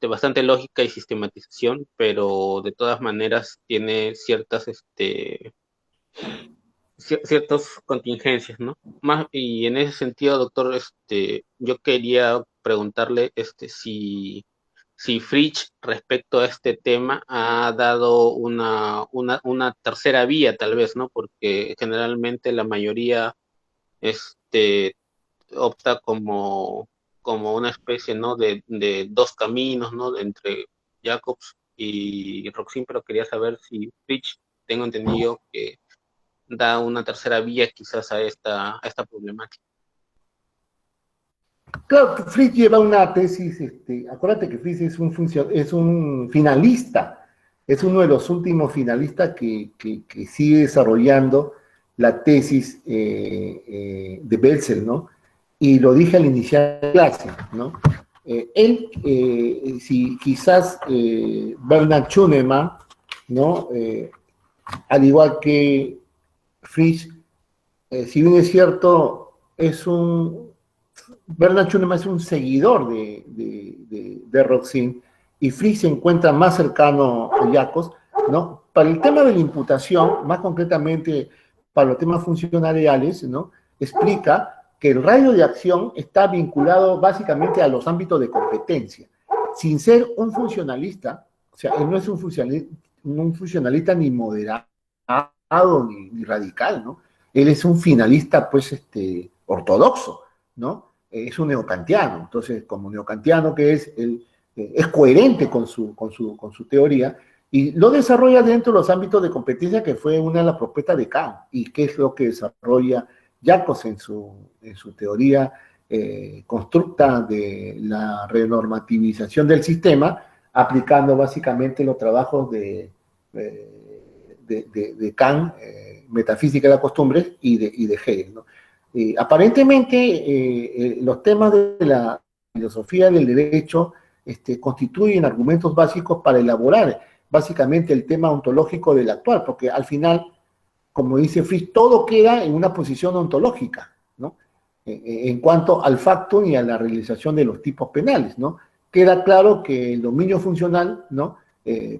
bastante lógica y sistematización, pero de todas maneras tiene ciertas contingencias, ¿no? Y en ese sentido, doctor, yo quería preguntarle si Fritsch respecto a este tema ha dado una tercera vía, tal vez, ¿no? Porque generalmente la mayoría opta como una especie, ¿no? De dos caminos, ¿no? Entre Jacobs y Roxin, pero quería saber si Fritsch, tengo entendido que da una tercera vía quizás a esta problemática. Claro, Fritz lleva una tesis, acuérdate que Fritz es un finalista, es uno de los últimos finalistas que sigue desarrollando la tesis de Belzel, ¿no? Y lo dije al iniciar la clase, ¿no? Si quizás Bernard Schunemann, ¿no? Al igual que Fritz, si bien es cierto, Bernard Schunemann es un seguidor de Roxin, y Fritz se encuentra más cercano a Jacobs, ¿no? Para el tema de la imputación, más concretamente para los temas funcionariales, ¿no? Explica que el radio de acción está vinculado básicamente a los ámbitos de competencia. Sin ser un funcionalista, o sea, él no es un funcionalista ni moderado ni radical, ¿no? Él es un finalista, pues, ortodoxo, ¿no? Es un neocantiano. Entonces, como neocantiano que él es coherente con su teoría y lo desarrolla dentro de los ámbitos de competencia, que fue una de las propuestas de Kant, y que es lo que desarrolla Jacobs en su teoría constructa de la renormativización del sistema, aplicando básicamente los trabajos de Kant, Metafísica de las Costumbres, y de Hegel, ¿no? Aparentemente, los temas de la filosofía del derecho constituyen argumentos básicos para elaborar básicamente el tema ontológico del actual, porque al final, como dice Fritz, todo queda en una posición ontológica, ¿no? En cuanto al factum y a la realización de los tipos penales, ¿no? Queda claro que el dominio funcional, ¿no?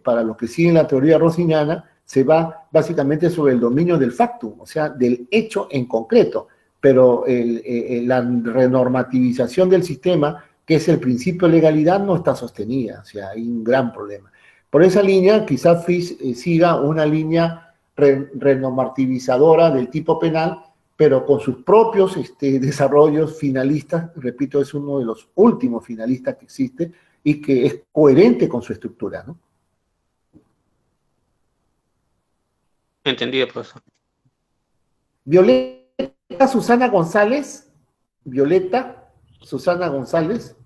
Para los que siguen la teoría rossiniana, se va básicamente sobre el dominio del factum, o sea, del hecho en concreto, pero la renormativización del sistema, que es el principio de legalidad, no está sostenida, o sea, hay un gran problema. Por esa línea, quizás Fritz siga una línea renormativizadora del tipo penal, pero con sus propios desarrollos finalistas. Repito, es uno de los últimos finalistas que existe y que es coherente con su estructura, ¿no? Entendido, profesor. Violeta Susana González. Violeta Susana González.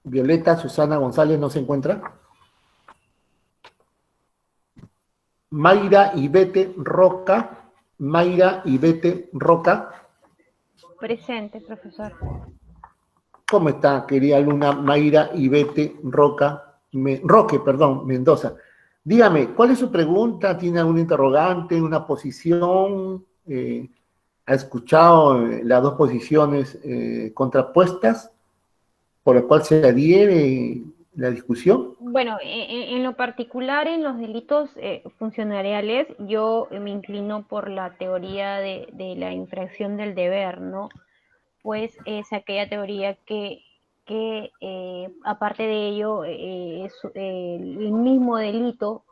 Violeta Susana González no se encuentra. Mayra Ivete Roca. Mayra Ivete Roca. Presente, profesor. ¿Cómo está, querida alumna Mayra Ivete Roca? Roque, perdón, Mendoza. Dígame, ¿cuál es su pregunta? ¿Tiene algún interrogante, una posición? ¿Ha escuchado las dos posiciones contrapuestas por las cuales se adhiere la discusión? Bueno, en lo particular, en los delitos funcionariales, yo me inclino por la teoría de la infracción del deber, ¿no? Pues es aquella teoría que aparte de ello, el mismo delito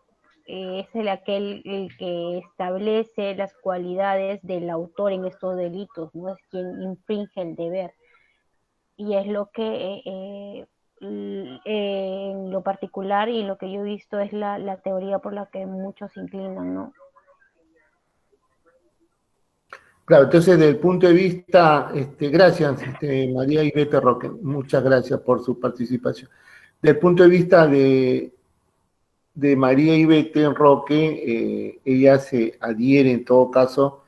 es aquel el que establece las cualidades del autor en estos delitos, ¿no? Es quien infringe el deber. Y es lo que en lo particular y en lo que yo he visto es la teoría por la que muchos se inclinan, ¿no? Claro, entonces desde el punto de vista, gracias María Ivete Roque, muchas gracias por su participación. Desde el punto de vista de María Ivete Roque, ella se adhiere en todo caso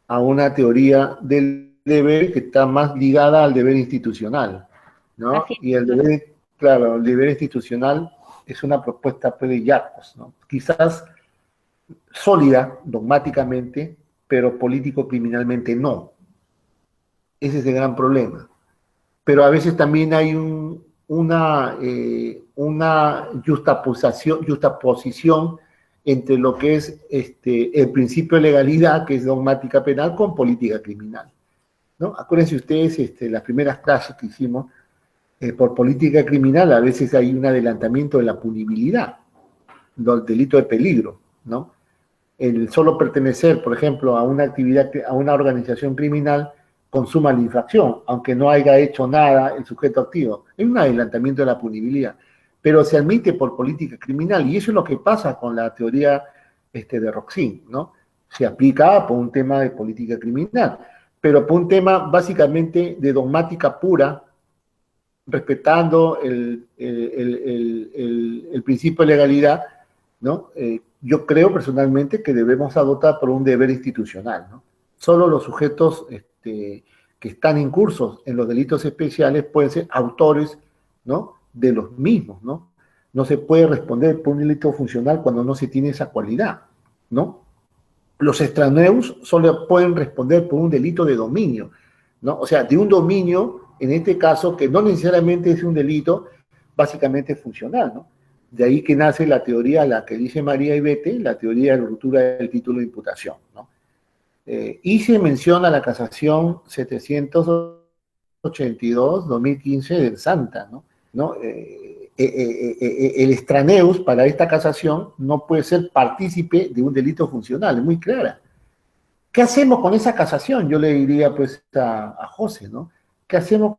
a una teoría del deber que está más ligada al deber institucional, ¿no? Así es. Y el deber, claro, el deber institucional es una propuesta pues, de Jacobs, ¿no? Quizás sólida dogmáticamente, pero político-criminalmente no. Ese es el gran problema. Pero a veces también hay una justaposición entre lo que es el principio de legalidad, que es dogmática penal, con política criminal, ¿no? Acuérdense ustedes, las primeras clases que hicimos, por política criminal a veces hay un adelantamiento de la punibilidad, del delito de peligro, ¿no? El solo pertenecer, por ejemplo, a una actividad, a una organización criminal, consuma la infracción, aunque no haya hecho nada el sujeto activo. Es un adelantamiento de la punibilidad, pero se admite por política criminal, y eso es lo que pasa con la teoría de Roxin, ¿no? Se aplica por un tema de política criminal, pero por un tema básicamente de dogmática pura, respetando el principio de legalidad, ¿no? Yo creo personalmente que debemos adoptar por un deber institucional, ¿no? Solo los sujetos que están incursos en los delitos especiales pueden ser autores, ¿no? De los mismos, ¿no? No se puede responder por un delito funcional cuando no se tiene esa cualidad, ¿no? Los extraneus solo pueden responder por un delito de dominio, ¿no? O sea, de un dominio, en este caso, que no necesariamente es un delito básicamente funcional, ¿no? De ahí que nace la teoría, la que dice María Ivete, la teoría de la ruptura del título de imputación, ¿no? Y se menciona la casación 782-2015 del Santa, ¿no? El extraneus para esta casación no puede ser partícipe de un delito funcional, es muy clara. ¿Qué hacemos con esa casación? Yo le diría pues a José, ¿no? ¿Qué hacemos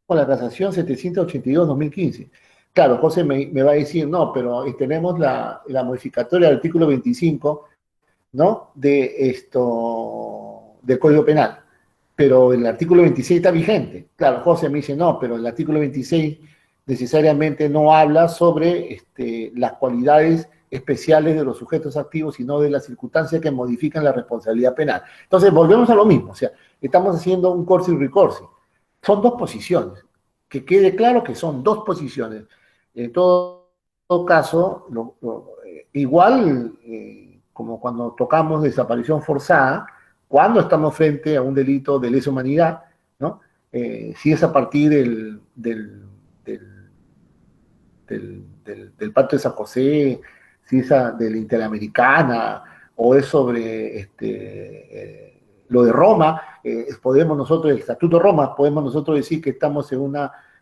con la casación 782-2015? Claro, José me va a decir, no, pero tenemos la modificatoria del artículo 25, ¿no? Del Código Penal, pero el artículo 26 está vigente. Claro, José me dice, no, pero el artículo 26 necesariamente no habla sobre las cualidades especiales de los sujetos activos, sino de las circunstancias que modifican la responsabilidad penal. Entonces, volvemos a lo mismo, o sea, estamos haciendo un corsi recorsi. Son dos posiciones, que quede claro que son dos posiciones. En todo caso, igual como cuando tocamos desaparición forzada, cuando estamos frente a un delito de lesa humanidad, ¿no? Si es a partir del Pacto de San José, si es de la Interamericana, o es sobre lo de Roma, podemos nosotros, el Estatuto de Roma, podemos nosotros decir que estamos en un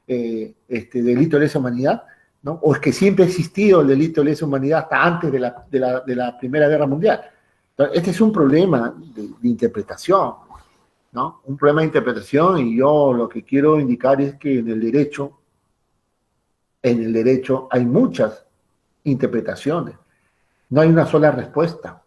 delito de lesa humanidad. ¿no? O es que siempre ha existido el delito de lesa humanidad hasta antes de la Primera Guerra Mundial. Entonces, este es un problema de interpretación, ¿no? Un problema de interpretación, y yo lo que quiero indicar es que en el derecho hay muchas interpretaciones, no hay una sola respuesta.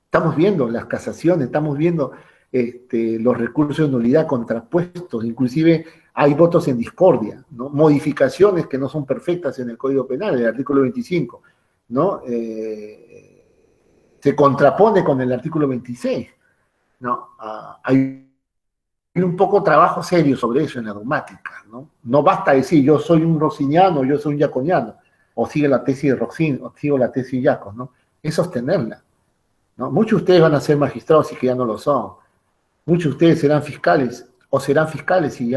Estamos viendo las casaciones, estamos viendo los recursos de nulidad contrapuestos, inclusive hay votos en discordia, ¿no? Modificaciones que no son perfectas en el Código Penal, el artículo 25, ¿no? Se contrapone con el artículo 26, ¿no? Hay un poco trabajo serio sobre eso en la dogmática, ¿no? No basta decir yo soy un roxiniano, yo soy un jaconiano, o sigue la tesis de Roxin, o sigo la tesis de Jacos, ¿no? Es sostenerla, ¿no? Muchos de ustedes van a ser magistrados y que ya no lo son. Muchos de ustedes serán fiscales, o serán fiscales si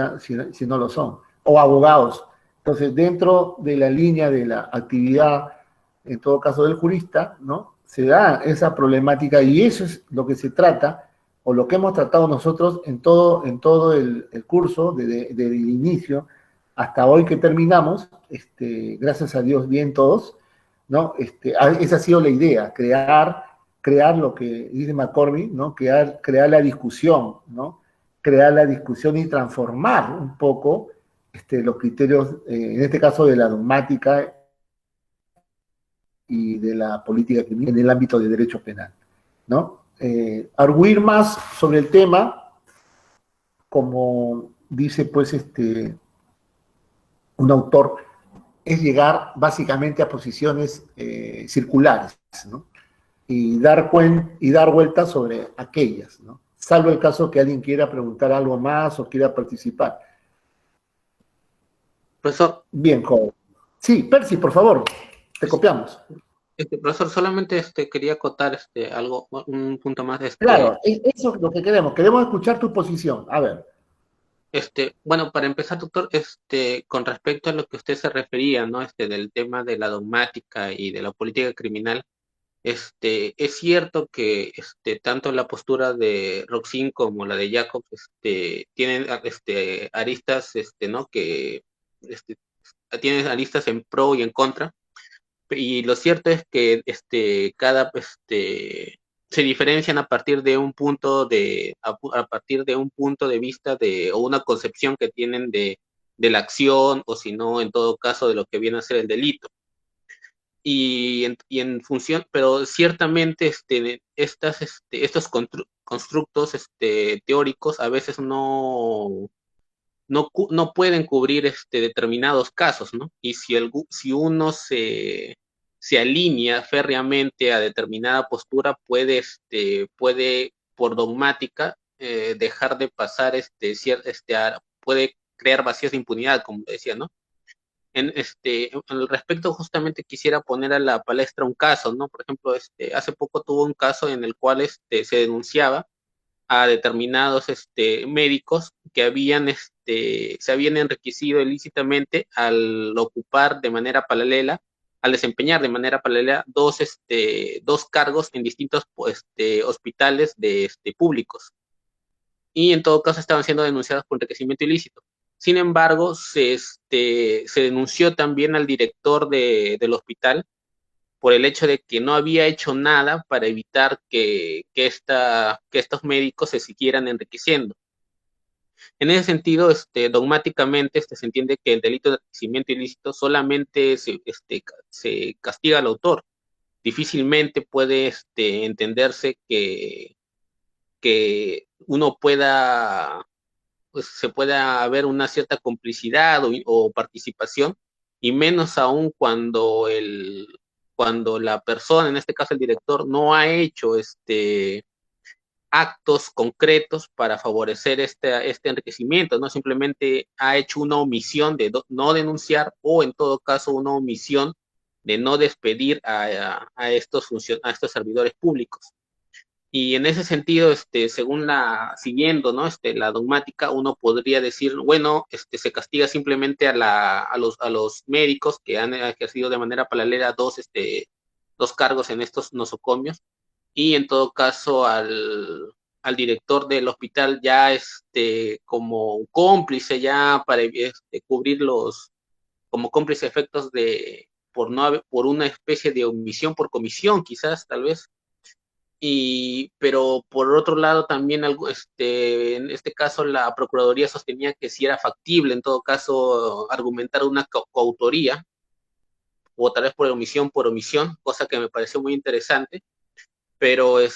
no lo son, o abogados. Entonces, dentro de la línea de la actividad, en todo caso del jurista, ¿no? Se da esa problemática, y eso es lo que se trata, o lo que hemos tratado nosotros en todo el curso, desde el inicio hasta hoy que terminamos, gracias a Dios bien todos, ¿no? Esa ha sido la idea, crear lo que dice McCormick, ¿no? Crear la discusión, ¿no? Crear la discusión y transformar un poco los criterios, en este caso de la dogmática y de la política criminal en el ámbito de derecho penal, ¿no? Arguir más sobre el tema, como dice pues un autor, es llegar básicamente a posiciones circulares, ¿no? Y dar vueltas sobre aquellas, ¿no? Salvo el caso que alguien quiera preguntar algo más o quiera participar. Profesor. Bien, joven. Sí, Percy, por favor, te copiamos. Profesor, solamente quería acotar algo, un punto más. Claro, eso es lo que queremos escuchar tu posición, a ver. Bueno, para empezar, doctor, con respecto a lo que usted se refería, ¿no? Del tema de la dogmática y de la política criminal, es cierto que tanto la postura de Roxin como la de Jacob tienen aristas, ¿no? Que tienen aristas en pro y en contra. Y lo cierto es que se diferencian a partir de un punto a partir de un punto de vista o una concepción que tienen de la acción, o si no, en todo caso, de lo que viene a ser el delito. Y en función, pero ciertamente estos constructos teóricos a veces no pueden cubrir determinados casos, ¿no? Y si uno se alinea férreamente a determinada postura, puede por dogmática dejar de pasar puede crear vacíos de impunidad, como decía, ¿no? Al respecto, justamente quisiera poner a la palestra un caso, ¿no? Por ejemplo, hace poco tuvo un caso en el cual se denunciaba a determinados médicos que se habían enriquecido ilícitamente al ocupar de manera paralela, al desempeñar de manera paralela dos cargos en distintos hospitales públicos. Y en todo caso estaban siendo denunciados por enriquecimiento ilícito. Sin embargo, se denunció también al director del hospital por el hecho de que no había hecho nada para evitar que estos médicos se siguieran enriqueciendo. En ese sentido, dogmáticamente se entiende que el delito de enriquecimiento ilícito solamente se castiga al autor. Difícilmente puede entenderse que uno pueda, pues, se pueda haber una cierta complicidad o participación, y menos aún cuando la persona, en este caso el director, no ha hecho actos concretos para favorecer este enriquecimiento, no simplemente ha hecho una omisión de no denunciar, o en todo caso una omisión de no despedir a estos servidores públicos. Y en ese sentido, siguiendo, ¿no? La dogmática, uno podría decir, bueno, se castiga simplemente a los médicos que han ejercido de manera paralela dos cargos en estos nosocomios, y en todo caso al director del hospital ya como cómplice ya para cubrir como cómplice efectos de, por una especie de omisión por comisión, quizás, tal vez. Pero por otro lado también en este caso la Procuraduría sostenía que si era factible en todo caso argumentar una coautoría o tal vez por omisión, cosa que me pareció muy interesante, pero al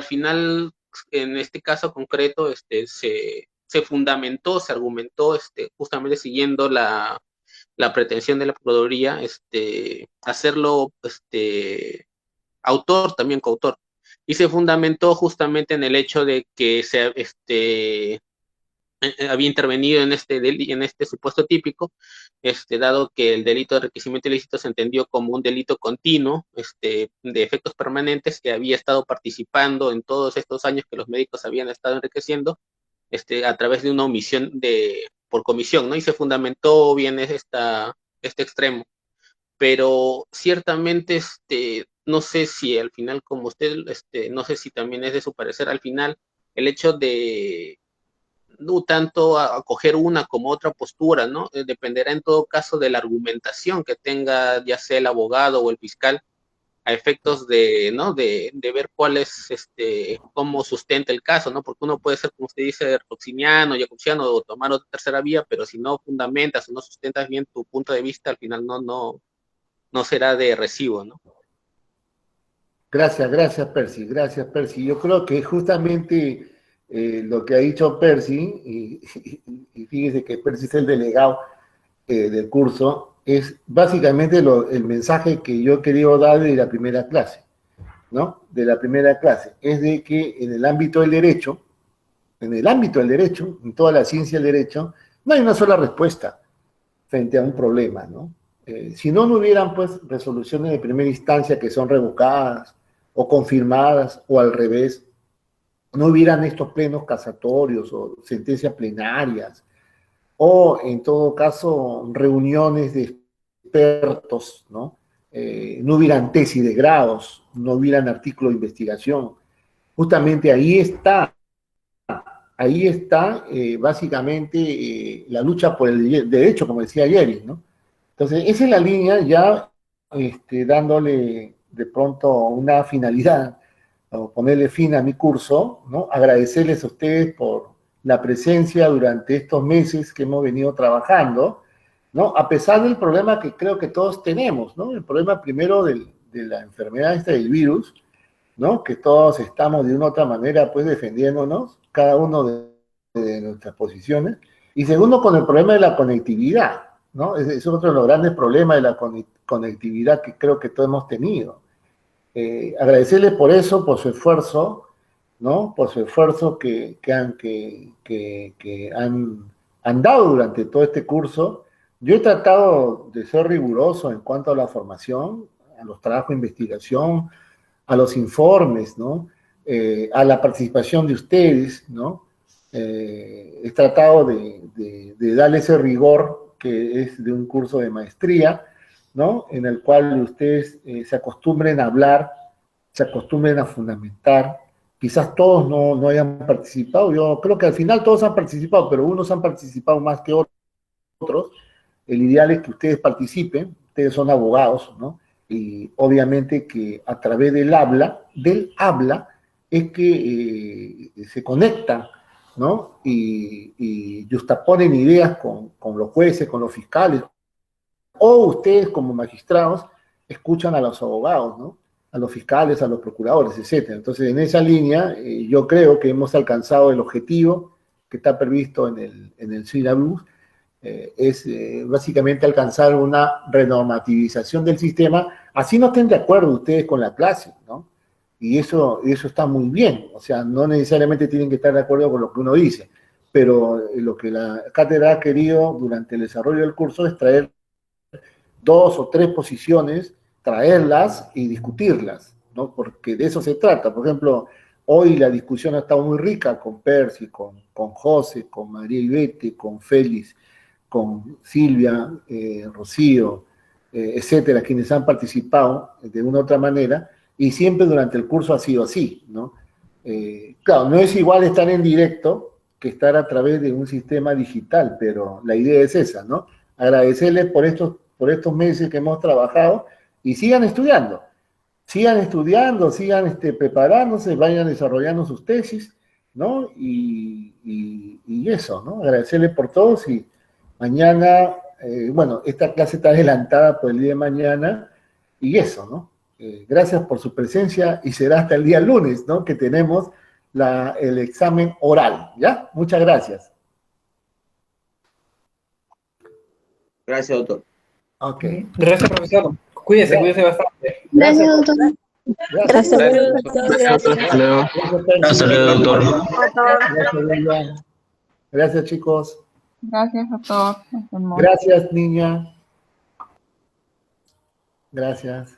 final en este caso concreto se fundamentó, se argumentó justamente siguiendo la pretensión de la Procuraduría, hacerlo autor, también coautor, y se fundamentó justamente en el hecho de que había intervenido en este supuesto típico, dado que el delito de enriquecimiento ilícito se entendió como un delito continuo, de efectos permanentes, que había estado participando en todos estos años que los médicos habían estado enriqueciendo, a través de una omisión por comisión, ¿no? Y se fundamentó bien este extremo. Pero ciertamente, no sé si al final, como usted, no sé si también es de su parecer, al final, el hecho de no tanto acoger una como otra postura, ¿no? Dependerá en todo caso de la argumentación que tenga ya sea el abogado o el fiscal a efectos de, ¿no? De ver cuál es, cómo sustenta el caso, ¿no? Porque uno puede ser, como usted dice, roxiniano, jacobsiano o tomar otra tercera vía, pero si no fundamentas o no sustentas bien tu punto de vista, al final no será de recibo, ¿no? Gracias, Percy, gracias, Percy. Yo creo que justamente lo que ha dicho Percy, y fíjese que Percy es el delegado del curso, es básicamente el mensaje que yo he querido dar de la primera clase, ¿no? De la primera clase, es de que en el ámbito del derecho, en toda la ciencia del derecho, no hay una sola respuesta frente a un problema, ¿no? Si no hubieran, pues, resoluciones de primera instancia que son revocadas o confirmadas, o al revés, no hubieran estos plenos casatorios o sentencias plenarias, o en todo caso reuniones de expertos, ¿no? No hubieran tesis de grados, no hubieran artículos de investigación. Justamente ahí está básicamente la lucha por el derecho, como decía Jerry, ¿no? Entonces, esa es la línea ya dándole de pronto una finalidad, o ponerle fin a mi curso, ¿no? Agradecerles a ustedes por la presencia durante estos meses que hemos venido trabajando, ¿no? A pesar del problema que creo que todos tenemos, ¿no? El problema primero de la enfermedad del virus, ¿no? Que todos estamos de una u otra manera, pues, defendiéndonos, cada uno de nuestras posiciones. Y segundo, con el problema de la conectividad, ¿no? Es otro de los grandes problemas de la conectividad que creo que todos hemos tenido. Agradecerles por eso, por su esfuerzo, ¿no? Por su esfuerzo que han dado durante todo este curso. Yo he tratado de ser riguroso en cuanto a la formación, a los trabajos de investigación, a los informes, ¿no? A la participación de ustedes, ¿no? He tratado de darle ese rigor que es de un curso de maestría, ¿no? En el cual ustedes se acostumbren a hablar, se acostumbren a fundamentar. Quizás todos no hayan participado, yo creo que al final todos han participado, pero unos han participado más que otros. El ideal es que ustedes participen, ustedes son abogados, ¿no? Y obviamente que a través del habla es que se conectan, ¿no? Y justaponen ideas con los jueces, con los fiscales, o ustedes como magistrados escuchan a los abogados, ¿no? A los fiscales, a los procuradores, etc. Entonces, en esa línea, yo creo que hemos alcanzado el objetivo que está previsto en el syllabus, es básicamente alcanzar una renormativización del sistema, así no estén de acuerdo ustedes con la clase, ¿no? Y eso está muy bien, o sea, no necesariamente tienen que estar de acuerdo con lo que uno dice, pero lo que la cátedra ha querido durante el desarrollo del curso es traer 2 o 3 posiciones, traerlas y discutirlas, ¿no? Porque de eso se trata. Por ejemplo, hoy la discusión ha estado muy rica con Percy, con José, con María Ivete, con Félix, con Silvia, Rocío, etcétera, quienes han participado de una u otra manera, y siempre durante el curso ha sido así, ¿no? Claro, no es igual estar en directo que estar a través de un sistema digital, pero la idea es esa, ¿no? Agradecerles por estos meses que hemos trabajado y sigan estudiando, sigan preparándose, vayan desarrollando sus tesis, ¿no? Y eso, ¿no? Agradecerles por todos y mañana, bueno, esta clase está adelantada por el día de mañana y eso, ¿no? Gracias por su presencia y será hasta el día lunes, ¿no? Que tenemos el examen oral, ¿ya? Muchas gracias. Gracias, doctor. Ok. Gracias, profesor. Cuídese bastante. Gracias, doctor. Gracias. Hasta luego, doctor. Gracias, chicos. Gracias, doctor. Gracias, niña. Gracias.